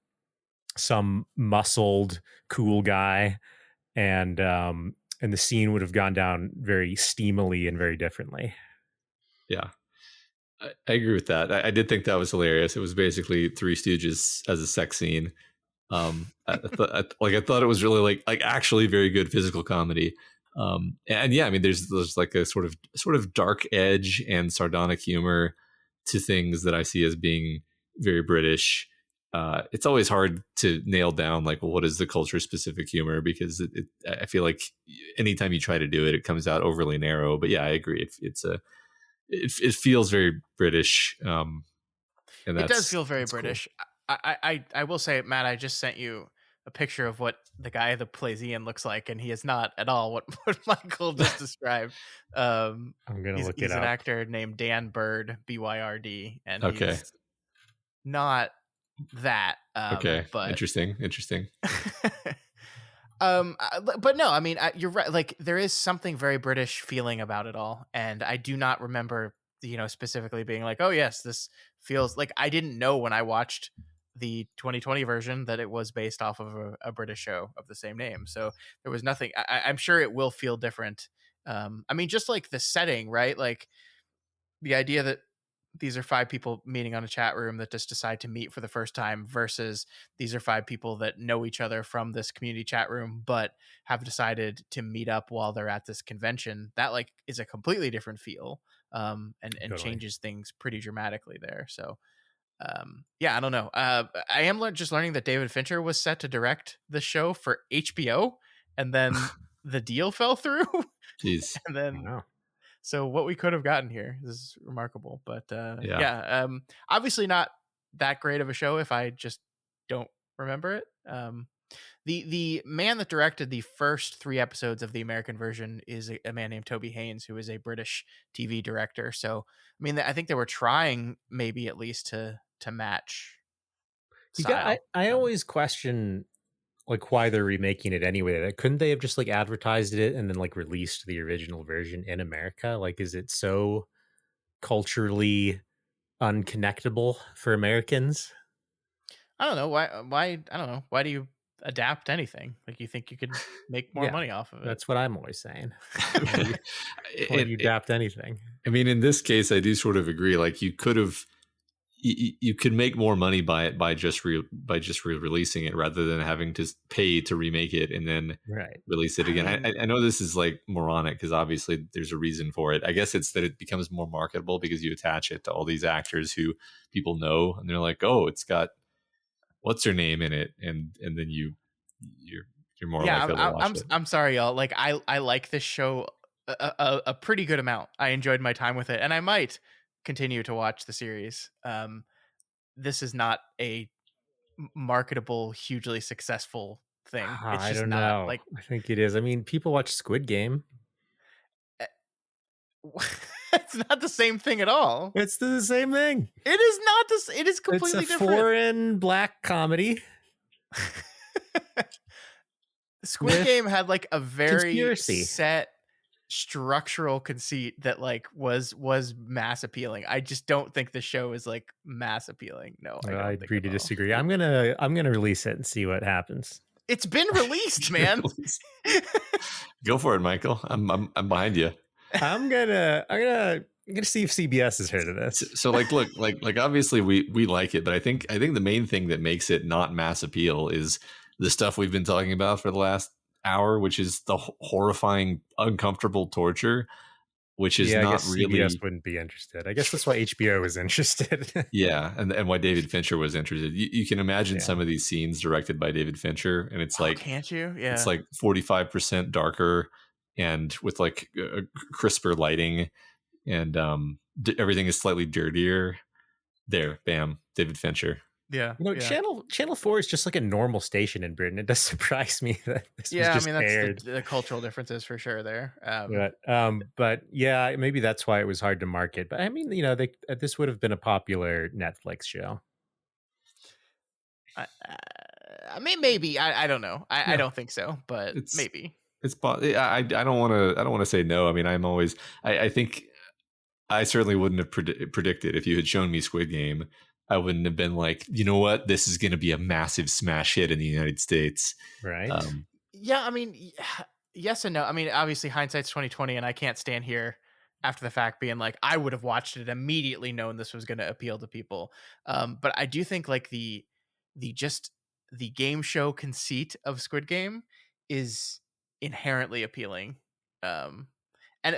some muscled cool guy, and the scene would have gone down very steamily and very differently. Yeah, I agree with that. I did think that was hilarious. It was basically Three Stooges as a sex scene. I thought it was really like actually very good physical comedy. And yeah, I mean, there's like a sort of dark edge and sardonic humor to things that I see as being very British. It's always hard to nail down like, well, what is the culture specific humor, because I feel like anytime you try to do it, it comes out overly narrow. But yeah, I agree. It feels very British. And it does feel very British. Cool. I will say, Matt, I just sent you a picture of what the guy that plays Ian looks like, and he is not at all what Michael just described. I'm gonna look it up. He's an actor named Dan Bird, Byrd, and he's not that. But interesting. But no, I mean, you're right. Like there is something very British feeling about it all, and I do not remember, specifically being like, oh yes, this feels like. I didn't know when I watched the 2020 version that it was based off of a British show of the same name. So there was nothing. I'm sure it will feel different. I mean, just like the setting, right? Like the idea that these are 5 people meeting on a chat room that just decide to meet for the first time versus these are 5 people that know each other from this community chat room, but have decided to meet up while they're at this convention. That like is a completely different feel, and totally changes things pretty dramatically there. So, yeah, I don't know. I am just learning that David Fincher was set to direct the show for HBO, and then the deal fell through. Jeez. And then, so what we could have gotten here is remarkable. But obviously not that great of a show if I just don't remember it. The man that directed the first 3 episodes of the American version is a man named Toby Haynes, who is a British TV director. So, I mean, I think they were trying maybe at least to match style. I always question like why they're remaking it anyway. Couldn't they have just like advertised it and then like released the original version in America? Like, is it so culturally unconnectable for Americans? I don't know why. I don't know. Why do you adapt anything? Like, you think you could make more money off of it? That's what I'm always saying. Why do you adapt anything? I mean, in this case, I do sort of agree. Like, you could have. You could make more money by just releasing it rather than having to pay to remake it and then release it again. I know this is like moronic because obviously there's a reason for it. I guess it's that it becomes more marketable because you attach it to all these actors who people know and they're like, oh, it's got what's her name in it, and then you're more likely to watch it. I'm sorry, y'all. Like I like this show a pretty good amount. I enjoyed my time with it, and I might continue to watch the series. This is not a marketable, hugely successful thing. It's I just don't not know. like I think it is. I mean, people watch Squid Game. it's not the same thing at all. It's the same thing. It is not this. It is completely it's a different. foreign black comedy. Squid Game had like a very conspiracy. set structural conceit that like was mass appealing. I just don't think the show is like mass appealing. No, I agree to disagree. I'm gonna release it and see what happens. It's been released, man. Go for it, Michael. I'm behind you. I'm gonna see if CBS has heard of this. So like, look, like obviously we like it, but I think the main thing that makes it not mass appeal is the stuff we've been talking about for the last hour, which is the horrifying, uncomfortable torture, which is not really. CBS wouldn't be interested. I guess that's why HBO was interested. Yeah, and why David Fincher was interested. You can imagine some of these scenes directed by David Fincher, and it's like, can't you? Yeah, it's like 45% darker and with like a crisper lighting, and everything is slightly dirtier. There, bam, David Fincher. Yeah, Channel 4 is just like a normal station in Britain. It does surprise me that this was just aired. That's the cultural differences for sure there. But yeah, maybe that's why it was hard to market. But I mean, this would have been a popular Netflix show. I mean, maybe. I don't know. I don't think so, but maybe. I don't want to say no. I mean, I think I certainly wouldn't have predicted if you had shown me Squid Game. I wouldn't have been like, you know what, this is going to be a massive smash hit in the United States. Right. Yeah. I mean, yes and no. I mean, obviously hindsight's 2020, and I can't stand here after the fact being like, I would have watched it immediately knowing this was going to appeal to people. But I do think like the game show conceit of Squid Game is inherently appealing. And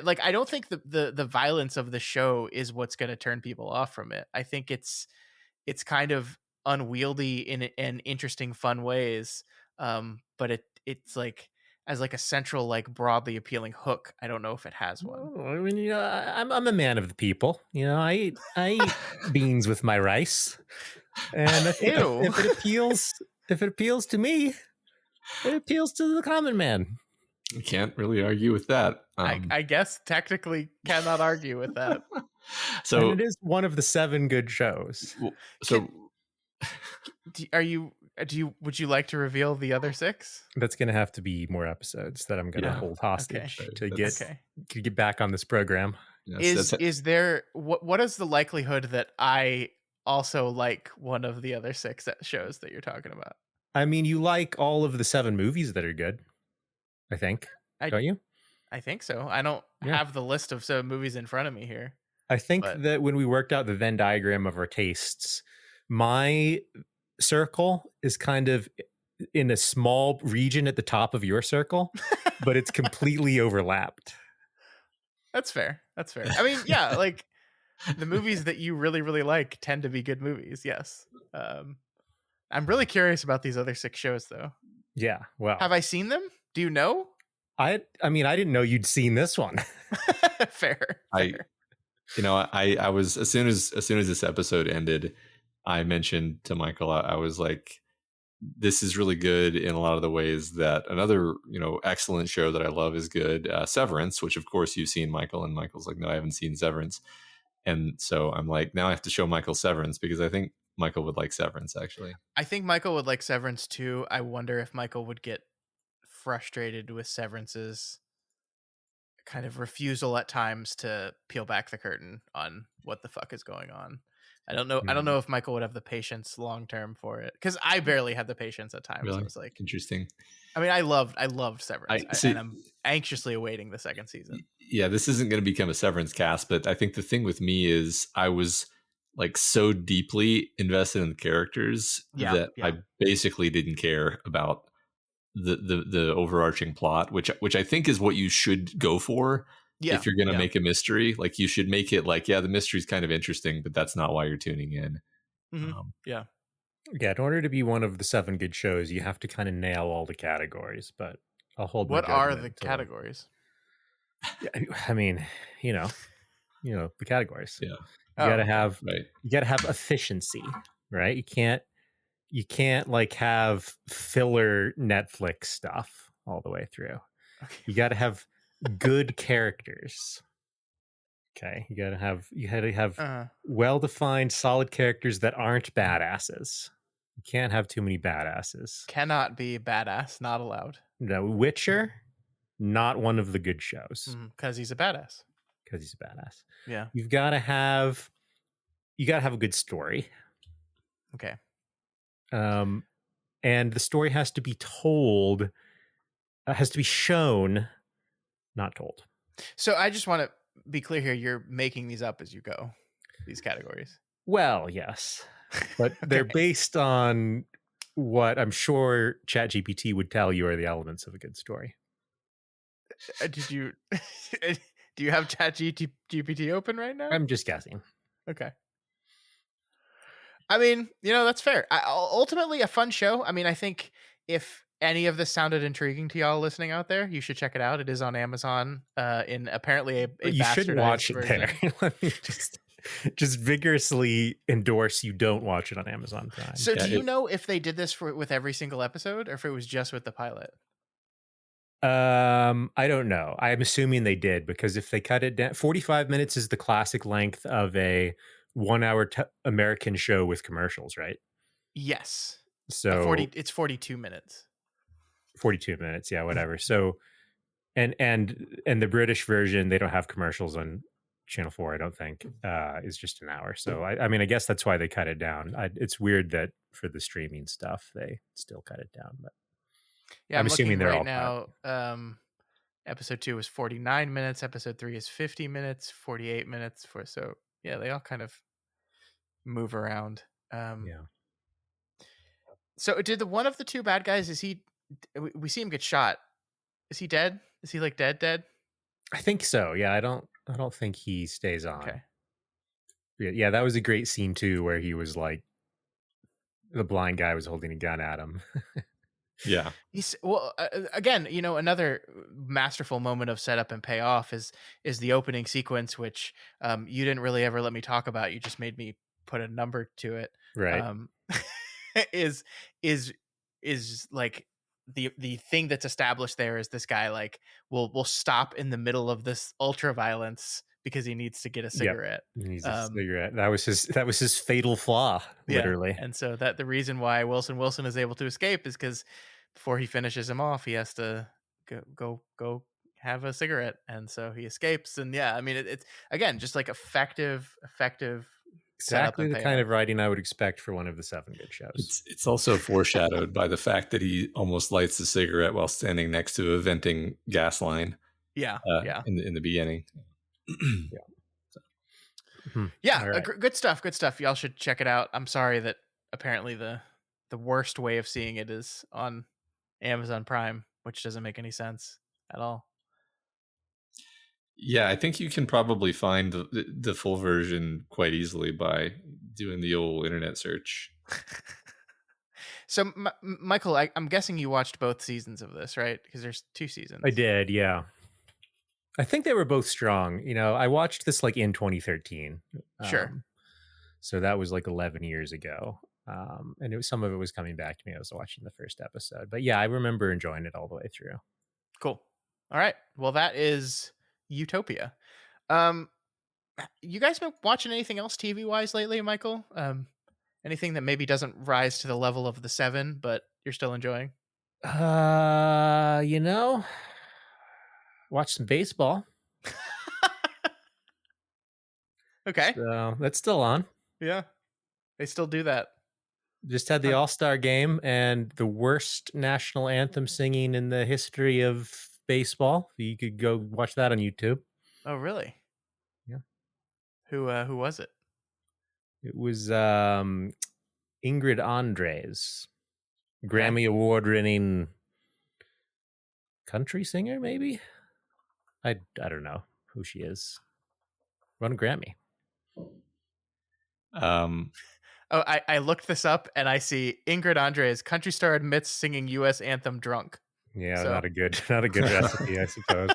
like, I don't think the violence of the show is what's going to turn people off from it. I think it's kind of unwieldy in interesting, fun ways. But it's like as like a central, like broadly appealing hook. I don't know if it has one. I mean, I'm a man of the people. I eat beans with my rice, and if it appeals to me, it appeals to the common man. You can't really argue with that. I guess technically cannot argue with that. So and it is one of the 7 good shows. So would you like to reveal the other 6? That's going to have to be more episodes that I'm going to hold hostage to get back on this program. Yes, is there what is the likelihood that I also like one of the other 6 shows that you're talking about? I mean, you like all of the 7 movies that are good, I think. Don't you? I think so. I don't have the list of 7 movies in front of me here. I think that when we worked out the Venn diagram of our tastes, my circle is kind of in a small region at the top of your circle, but it's completely overlapped. That's fair. I mean, yeah, like the movies that you really, really like tend to be good movies. Yes. I'm really curious about these other 6 shows though. Yeah. Well, have I seen them? Do you know? I mean, I didn't know you'd seen this one. Fair. I was as soon as this episode ended, I mentioned to Michael, I was like, this is really good in a lot of the ways that another, excellent show that I love is good, Severance, which of course you've seen, Michael, and Michael's like, no, I haven't seen Severance. And so I'm like, now I have to show Michael Severance because I think Michael would like Severance, actually. I think Michael would like Severance too. I wonder if Michael would get frustrated with Severance's kind of refusal at times to peel back the curtain on what the fuck is going on. I don't know. I don't know if Michael would have the patience long term for it, because I barely had the patience at times. Really? I was like, interesting. I mean, I loved Severance, and I'm anxiously awaiting the 2nd season. Yeah, this isn't going to become a Severance cast, but I think the thing with me is I was like so deeply invested in the characters that I basically didn't care about the overarching plot, which I think is what you should go for. If you're going to make a mystery, like you should make it like, the mystery is kind of interesting, but that's not why you're tuning in. Yeah. In order to be one of the 7 good shows, you have to kind of nail all the categories. But I'll hold. What are the categories? I mean, you know the categories. Yeah. You gotta have right. you gotta have efficiency, right? You can't like have filler Netflix stuff all the way through. Okay. You gotta have good characters. Okay. You gotta have well-defined, solid characters that aren't badasses. You can't have too many badasses. Cannot be badass. Not allowed. No, Witcher, not one of the good shows. Because he's a badass. Because he's a badass. Yeah. You gotta have a good story. Okay. And the story has to be told, has to be shown, not told. So I just want to be clear here. You're making these up as you go, these categories. Well, yes, but they're based on what I'm sure ChatGPT would tell you are the elements of a good story. Did you do you have ChatGPT open right now? I'm just guessing. Okay. I mean, that's fair. Ultimately, a fun show. I mean, I think if any of this sounded intriguing to y'all listening out there, you should check it out. It is on Amazon in apparently a you shouldn't watch it version. there. Let me just vigorously endorse you don't watch it on Amazon Prime. So do you know if they did this with every single episode or if it was just with the pilot? I don't know. I'm assuming they did, because if they cut it down, 45 minutes is the classic length of a 1 hour American show with commercials, right? Yes. So it's 42 minutes. 42 minutes, yeah, whatever. So and the British version, they don't have commercials on Channel 4, I don't think. Is just an hour. So I mean, I guess that's why they cut it down. It's weird that for the streaming stuff they still cut it down, but yeah, I'm assuming they're right all now. Episode 2 is 49 minutes. Episode 3 is 50 minutes. 48 minutes so yeah, they all kind of move around. yeah. So did the one of the two bad guys? Is he? We see him get shot. Is he dead? Is he like dead? I think so. Yeah, I don't think he stays on. Okay. Yeah, that was a great scene too, where he was like, the blind guy was holding a gun at him. Yeah. He's again, another masterful moment of setup and payoff is the opening sequence, which you didn't really ever let me talk about. You just made me put a number to it. Right. Is like the thing that's established there is this guy like will stop in the middle of this ultra violence because he needs to get a cigarette. Yep. He needs a cigarette. That was his fatal flaw, literally. Yeah. And so that the reason why Wilson is able to escape is because before he finishes him off, he has to go have a cigarette, and so he escapes. And yeah, I mean, it's again just like effective. Exactly the kind of writing I would expect for one of the 7 good shows. It's also foreshadowed by the fact that he almost lights a cigarette while standing next to a venting gas line. Yeah, in the beginning. Yeah, right. Good stuff. Y'all should check it out. I'm sorry that apparently the worst way of seeing it is on Amazon Prime, which doesn't make any sense at all. Yeah, I think you can probably find the full version quite easily by doing the old internet search. So, Michael, I'm guessing you watched both seasons of this, right? Because there's 2 seasons. I did, yeah. I think they were both strong. I watched this like in 2013. Sure. So that was like 11 years ago. And some of it was coming back to me. I was watching the first episode. But yeah, I remember enjoying it all the way through. Cool. All right. Well, that is Utopia. You guys been watching anything else TV-wise lately, Michael? Anything that maybe doesn't rise to the level of the 7, but you're still enjoying? Watch some baseball. Okay. So that's still on. Yeah. They still do that. Just had the All-Star game and the worst national anthem singing in the history of baseball. You could go watch that on YouTube. Oh, really? Yeah. Who was it? It was Ingrid Andres, Grammy Award-winning country singer, maybe? I don't know who she is. Won a Grammy. I looked this up and I see Ingrid Andres, country star, admits singing U.S. anthem drunk. Yeah, so. not a good recipe, I suppose.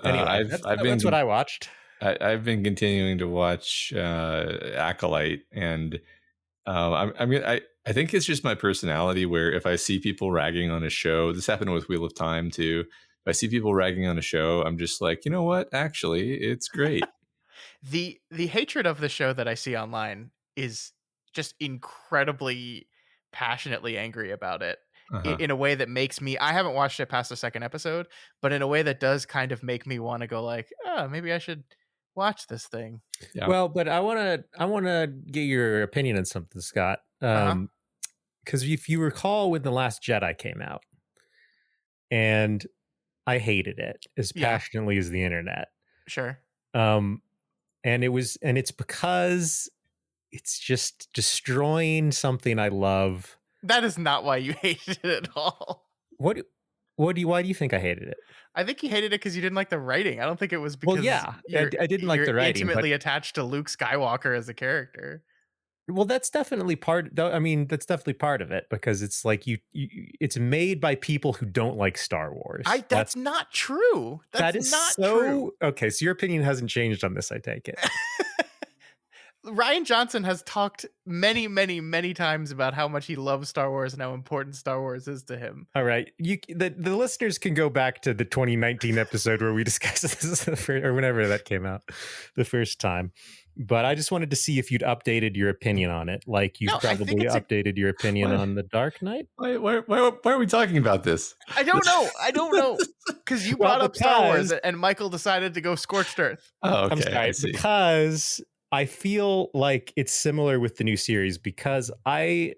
Anyway, that's what I watched. I've been continuing to watch Acolyte, and I think it's just my personality where if I see people ragging on a show, this happened with Wheel of Time too. If I see people ragging on a show, I'm just like, you know what? Actually, it's great. The hatred of the show that I see online is just incredibly passionately angry about it in a way that makes me, I haven't watched it past the second episode, but in a way that does kind of make me want to go like, oh, maybe I should watch this thing. Yeah. Well, but I want to get your opinion on something, Scott. Because if you recall when The Last Jedi came out, and I hated it as passionately as the internet. Sure. And it's because it's just destroying something I love. That is not why you hated it at all. Why do you think I hated it? I think you hated it because you didn't like the writing. I don't think it was because I didn't like the writing. Intimately attached to Luke Skywalker as a character. Well, that's definitely part. I mean, that's definitely part of it because it's like it's made by people who don't like Star Wars. That's not true. That is not true. Okay, so your opinion hasn't changed on this, I take it. Rian Johnson has talked many, many, many times about how much he loves Star Wars and how important Star Wars is to him. All right. The listeners can go back to the 2019 episode where we discussed this or whenever that came out the first time. But I just wanted to see if you'd updated your opinion on it, like you've probably updated your opinion on The Dark Knight. Why are we talking about this? I don't know. Because you brought up Star Wars and Michael decided to go scorched earth. Oh, okay. I'm sorry, because I feel like it's similar with the new series because I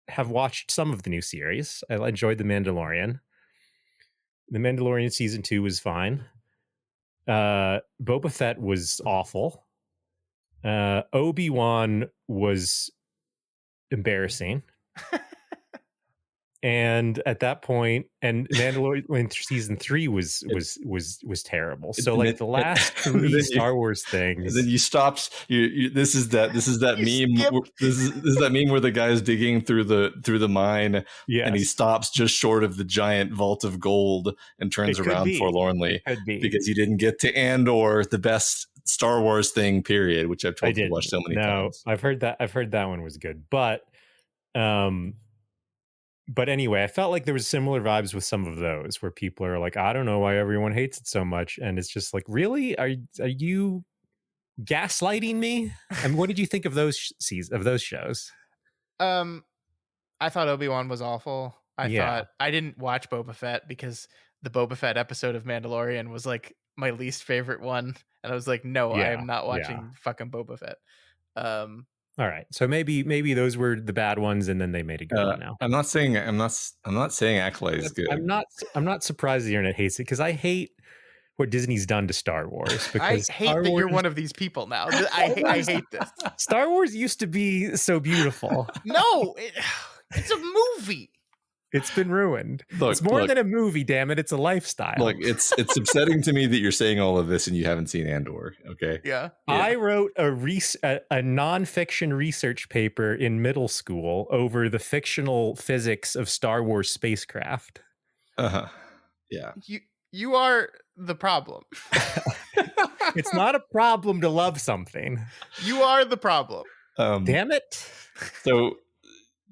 have watched some of the new series. I enjoyed The Mandalorian. The Mandalorian season 2 was fine. Boba Fett was awful. Obi-Wan was embarrassing. And at that point, and Mandalorian season 3 was terrible. So like the last 3 Star Wars things. Then you stopped. This is that meme. This is that meme where the guy's digging through the mine, and he stops just short of the giant vault of gold and turns around forlornly because you didn't get to Andor, the best Star Wars thing. Period. Which I've told you to watch so many times. I've heard that one was good, But anyway, I felt like there was similar vibes with some of those where people are like, I don't know why everyone hates it so much. And it's just like, really? Are you gaslighting me? And what did you think of those shows? I thought Obi-Wan was awful. I thought I didn't watch Boba Fett because the Boba Fett episode of Mandalorian was like my least favorite one. And I was like, no, I am not watching fucking Boba Fett. All right, so maybe those were the bad ones, and then they made a good one. Now I'm not saying Acolyte is good. I'm not surprised the internet hates it because I hate what Disney's done to Star Wars. Because I hate that you're one of these people now. I hate this. Star Wars used to be so beautiful. No, it's a movie. It's been ruined. It's more than a movie, damn it. It's a lifestyle. Look, it's upsetting to me that you're saying all of this and you haven't seen Andor. Okay. Yeah. I wrote a nonfiction research paper in middle school over the fictional physics of Star Wars spacecraft. Yeah. You are the problem. It's not a problem to love something. You are the problem. Damn it. So,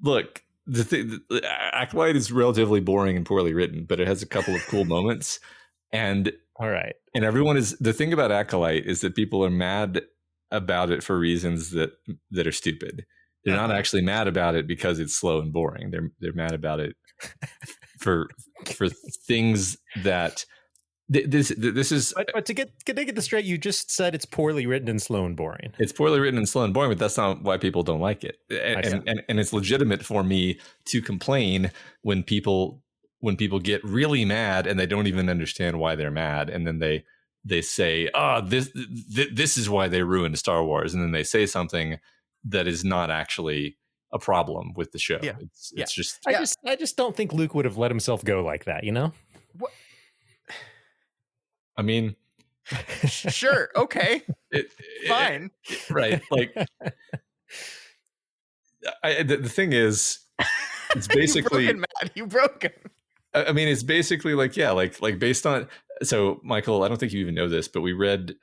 look. Acolyte is relatively boring and poorly written, but it has a couple of cool moments. And all right, and everyone is the thing about Acolyte is that people are mad about it for reasons that are stupid. They're not actually mad about it because it's slow and boring. They're mad about it for things that. This is. But to get this straight, you just said it's poorly written and slow and boring. It's poorly written and slow and boring, but that's not why people don't like it. And it's legitimate for me to complain when people get really mad and they don't even understand why they're mad, and then they say, "Oh, this is why they ruined Star Wars," and then they say something that is not actually a problem with the show. Yeah. It's just. I just don't think Luke would have let himself go like that. You know. What? I mean, sure, okay, fine, right? Like, the thing is, it's basically you broke him. I mean, it's basically like, yeah, like based on So, Michael, I don't think you even know this, but we read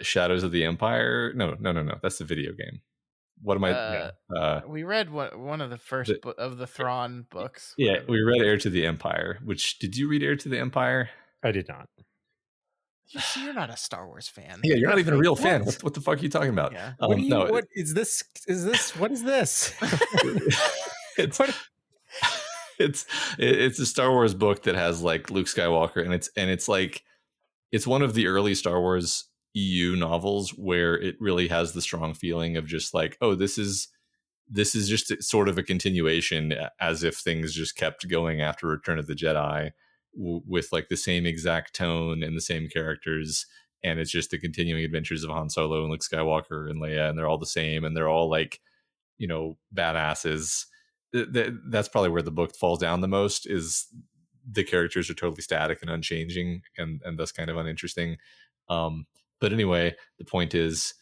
Shadows of the Empire. No. That's the video game. What am I? We read one of the first of the Thrawn books. Yeah, whatever. we read Heir to the Empire. Which, did you read Heir to the Empire? I did not. You see, you're not a Star Wars fan. Yeah, you're not even a real fan. What the fuck are you talking about? Yeah. What is this? What is this? It's a Star Wars book that has like Luke Skywalker, and it's like it's one of the early Star Wars EU novels where it really has the strong feeling of just like, oh, this is just sort of a continuation, as if things just kept going after Return of the Jedi, with like the same exact tone and the same characters, and it's just the continuing adventures of Han Solo and Luke Skywalker and Leia, and they're all the same, and they're all like, badasses. That's probably where the book falls down the most, is the characters are totally static and unchanging, and thus kind of uninteresting. But anyway, the point is,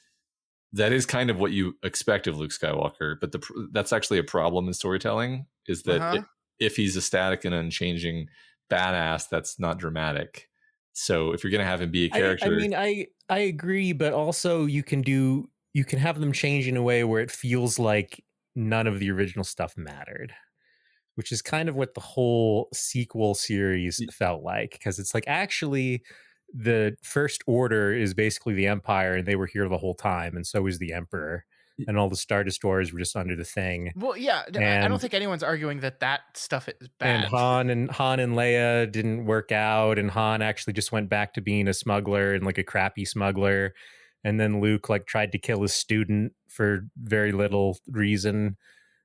that is kind of what you expect of Luke Skywalker, but that's actually a problem in storytelling, is that if he's a static and unchanging badass, that's not dramatic. So if you're going to have him be a character, I mean, I agree, but also you can have them change in a way where it feels like none of the original stuff mattered, which is kind of what the whole sequel series felt like, because it's like, actually the First Order is basically the Empire, and they were here the whole time, and so is the Emperor, and all the Star Destroyers were just under the thing. Well, yeah, I don't think anyone's arguing that stuff is bad. And Han and Leia didn't work out, and Han actually just went back to being a smuggler, and like a crappy smuggler. And then Luke like tried to kill his student for very little reason.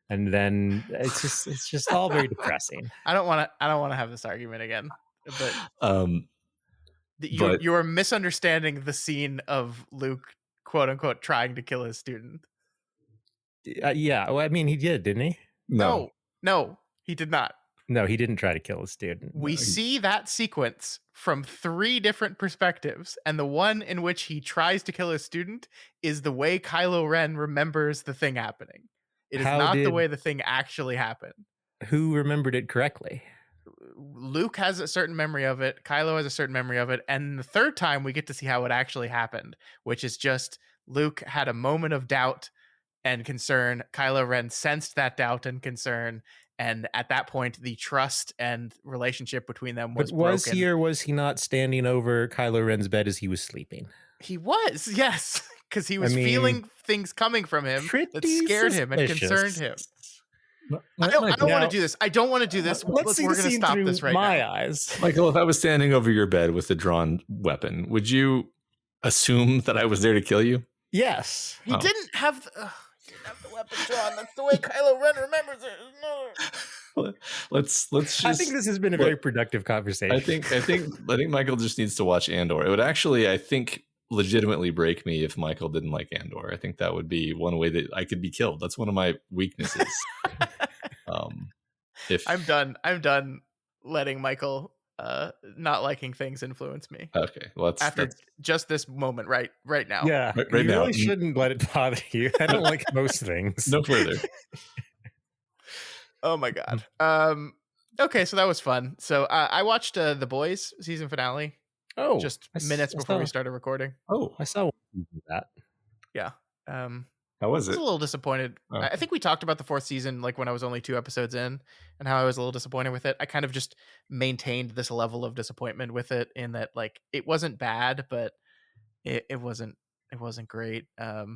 And then it's just all very depressing. I don't want to have this argument again, but you are misunderstanding the scene of Luke, quote unquote, trying to kill his student. Yeah, well, I mean, he did, didn't he? No, he did not. No, he didn't try to kill his student. We see that sequence from 3 different perspectives, and the one in which he tries to kill his student is the way Kylo Ren remembers the thing happening. It is not the way the thing actually happened. Who remembered it correctly? Luke has a certain memory of it. Kylo has a certain memory of it. And the third time we get to see how it actually happened, which is just Luke had a moment of doubt and concern. Kylo Ren sensed that doubt and concern. And at that point, the trust and relationship between them was broken. Was he or was he not standing over Kylo Ren's bed as he was sleeping? He was, yes. Because he was feeling things coming from him that scared him and concerned him. I don't want to do this. I don't want to do this. We're going to stop this right now. Eyes. Michael, if I was standing over your bed with a drawn weapon, would you assume that I was there to kill you? Yes. He didn't have the weapon drawn. That's the way Kylo Ren remembers it. No. Let's just, I think this has been a very productive conversation. I think Michael just needs to watch Andor. It would actually, I think, legitimately break me if Michael didn't like Andor. I think that would be one way that I could be killed. That's one of my weaknesses. I'm done letting Michael not liking things influence me. Okay, well, after just this moment right now. Yeah, right you now. Really shouldn't let it bother you. I don't like most things. No further. Oh my god. Okay, so that was fun. So I watched The Boys season finale. Oh, just minutes before we started recording. Oh, I saw that. Yeah. How was it? I was a little disappointed. Oh. I think we talked about the 4th season, like when I was only 2 episodes in, and how I was a little disappointed with it. I kind of just maintained this level of disappointment with it, in that like it wasn't bad, but it wasn't great. I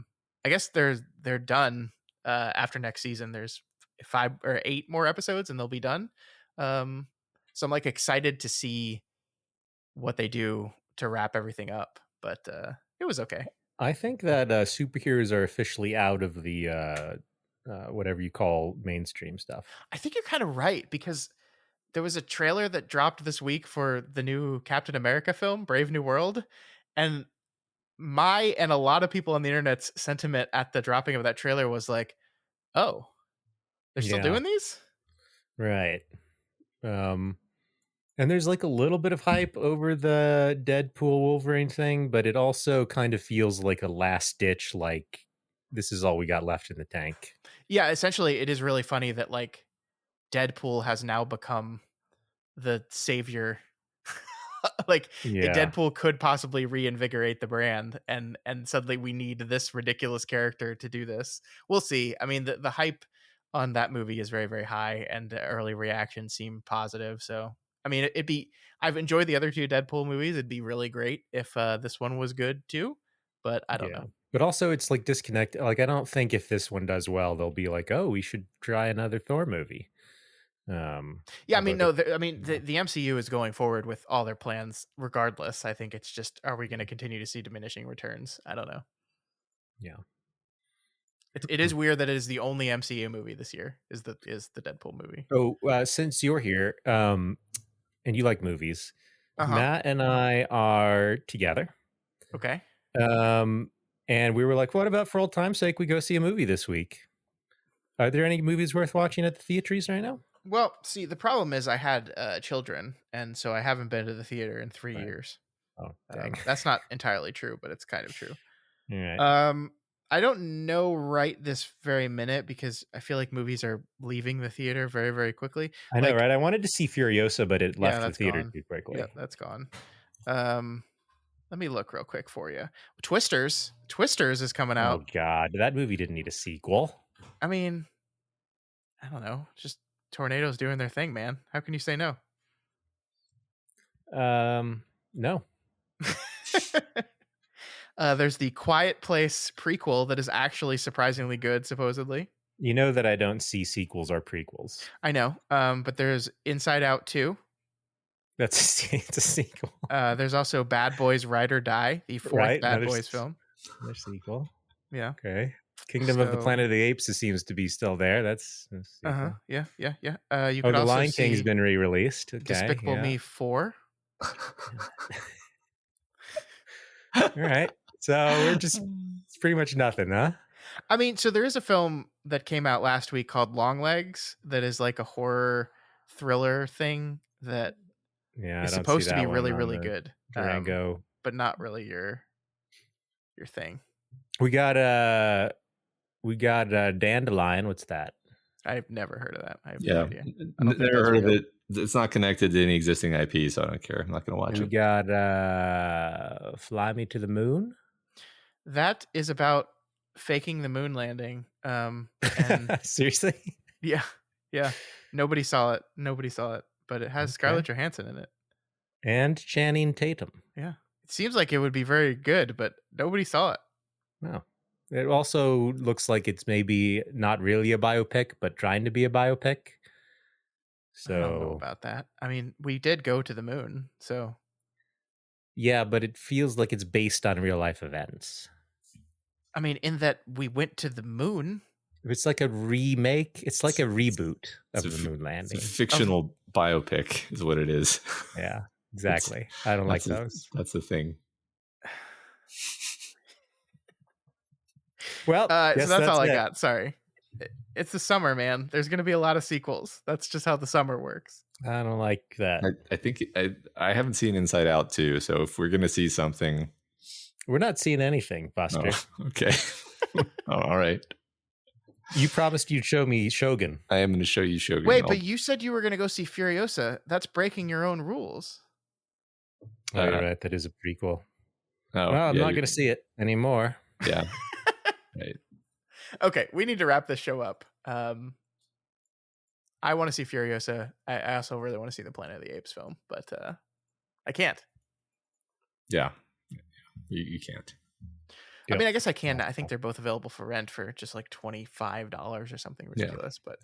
guess they're done after next season. There's 5 or 8 more episodes, and they'll be done. So I'm like excited to see what they do to wrap everything up, but it was okay. I think that superheroes are officially out of the whatever you call mainstream stuff. I think you're kind of right, because there was a trailer that dropped this week for the new Captain America film, Brave New World, and my and a lot of people on the internet's sentiment at the dropping of that trailer was like, oh, they're still doing these? Right. And there's like a little bit of hype over the Deadpool Wolverine thing, but it also kind of feels like a last ditch, like this is all we got left in the tank. Yeah, essentially it is really funny that like Deadpool has now become the savior Like Yeah. Deadpool could possibly reinvigorate the brand, and suddenly we need this ridiculous character to do this. We'll see. I mean, the hype on that movie is very, very high, and the early reactions seem positive. So I mean, it'd be. I've enjoyed the other two Deadpool movies. It'd be really great if this one was good too, but I don't know. But also, it's like disconnected. Like, I don't think if this one does well, they'll be like, "Oh, we should try another Thor movie." Yeah, I mean, no, I mean, the MCU is going forward with all their plans regardless. I think it's just, are we going to continue to see diminishing returns? I don't know. Yeah. It is weird that it is the only MCU movie this year is the Deadpool movie. Oh, since you're here, and you like movies, Matt and I are together. Okay. And we were like, what about for old time's sake, we go see a movie this week? Are there any movies worth watching at the theaters right now? Well, see, the problem is I had children, and so I haven't been to the theater in 3 years. Oh, dang. That's not entirely true, but it's kind of true. All right. I don't know right this very minute because I feel like movies are leaving the theater very, very quickly. I know, right? I wanted to see Furiosa, but it left the theater too quickly. Yeah, that's gone. Let me look real quick for you. Twisters is coming out. Oh God, that movie didn't need a sequel. I mean, I don't know. Just tornadoes doing their thing, man. How can you say no? No. There's the Quiet Place prequel that is actually surprisingly good, supposedly. You know that I don't see sequels or prequels. I know. But there's Inside Out 2. It's a sequel. There's also Bad Boys Ride or Die, the fourth Bad Boys film. Another sequel. Yeah. Okay. Kingdom of the Planet of the Apes seems to be still there. That's yeah. You could also Lion King's been re-released. Okay. Despicable Me 4. All right. So it's pretty much nothing, huh? I mean, so there is a film that came out last week called Long Legs that is like a horror thriller thing that is supposed to be really, really good. Durango. But not really your thing. We got Dandelion. What's that? I've never heard of that. I have no idea. Never heard of it. It's not connected to any existing IP, so I don't care. I'm not going to watch it. We got Fly Me to the Moon. That is about faking the moon landing. And seriously? Yeah. Nobody saw it, but it has Scarlett Johansson in it and Channing Tatum. Yeah, it seems like it would be very good, but nobody saw it. No. It also looks like it's maybe not really a biopic, but trying to be a biopic. So I don't know about that. I mean, we did go to the moon, so yeah, but it feels like it's based on real life events. I mean, in that we went to the moon. It's like a remake. It's like a reboot of the moon landing. It's a fictional biopic is what it is. Yeah, exactly. I don't like those. That's the thing. Well, so that's all I got. Sorry. It's the summer, man. There's going to be a lot of sequels. That's just how the summer works. I don't like that. I think I haven't seen Inside Out 2, so if we're going to see something. We're not seeing anything, Buster. Oh, okay. All right. You promised you'd show me Shogun. I am going to show you Shogun. Wait, but you said you were going to go see Furiosa. That's breaking your own rules. Oh, you're right. That is a prequel. Oh, well, I'm not going to see it anymore. Yeah. Right. Okay, we need to wrap this show up. I want to see Furiosa. I also really want to see the Planet of the Apes film, but I can't. Yeah, you can't. I mean, I guess I can. I think they're both available for rent for just like $25 or something ridiculous. But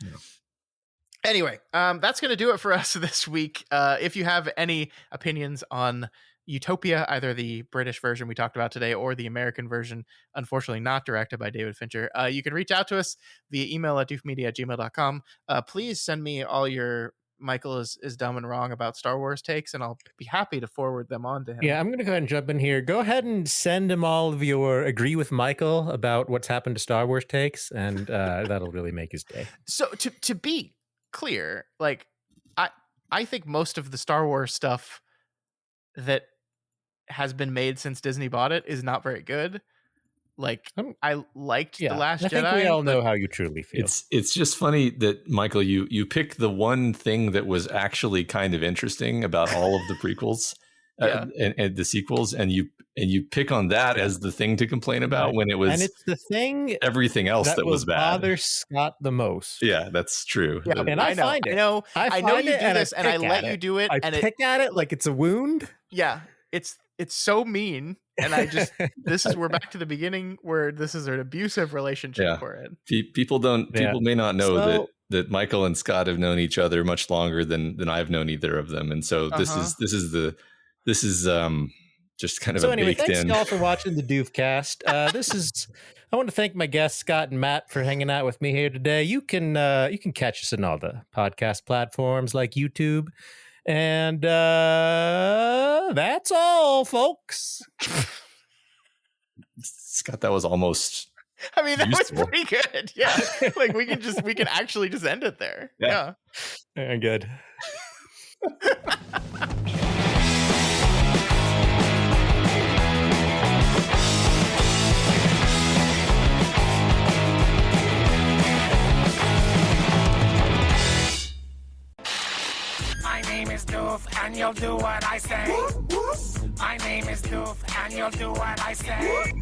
anyway, that's going to do it for us this week. If you have any opinions on Utopia, either the British version we talked about today or the American version, unfortunately not directed by David Fincher, you can reach out to us via email at doofmedia@gmail.com. Please send me all your Michael is dumb and wrong about Star Wars takes, and I'll be happy to forward them on to him. Yeah, I'm going to go ahead and jump in here. Go ahead and send him all of your agree with Michael about what's happened to Star Wars takes, and that'll really make his day. So to be clear, like I think most of the Star Wars stuff that has been made since Disney bought it is not very good. Like I liked The Last Jedi. I think we all know how you truly feel. It's just funny that Michael, you pick the one thing that was actually kind of interesting about all of the prequels, and the sequels, and you pick on that as the thing to complain about when it was, and it's the thing, everything else that was bad. Bother Scott the most. Yeah, that's true. Yeah, and I find it. I know you do this, and I let you do it. I pick at it like it's a wound. Yeah, it's so mean, and I just we're back to the beginning where this is an abusive relationship we're in. People may not know that Michael and Scott have known each other much longer than I've known either of them, and so this is just kind of so a anyway, baked thanks in. y'all for watching the Doofcast. I want to thank my guests Scott and Matt for hanging out with me here today. You can catch us in all the podcast platforms like YouTube, and that's all, folks. Scott, that was almost. I mean, that useful. was pretty good. Yeah, like we can actually just end it there. Yeah. Good. My name is Doof, and you'll do what I say. My name is Doof, and you'll do what I say.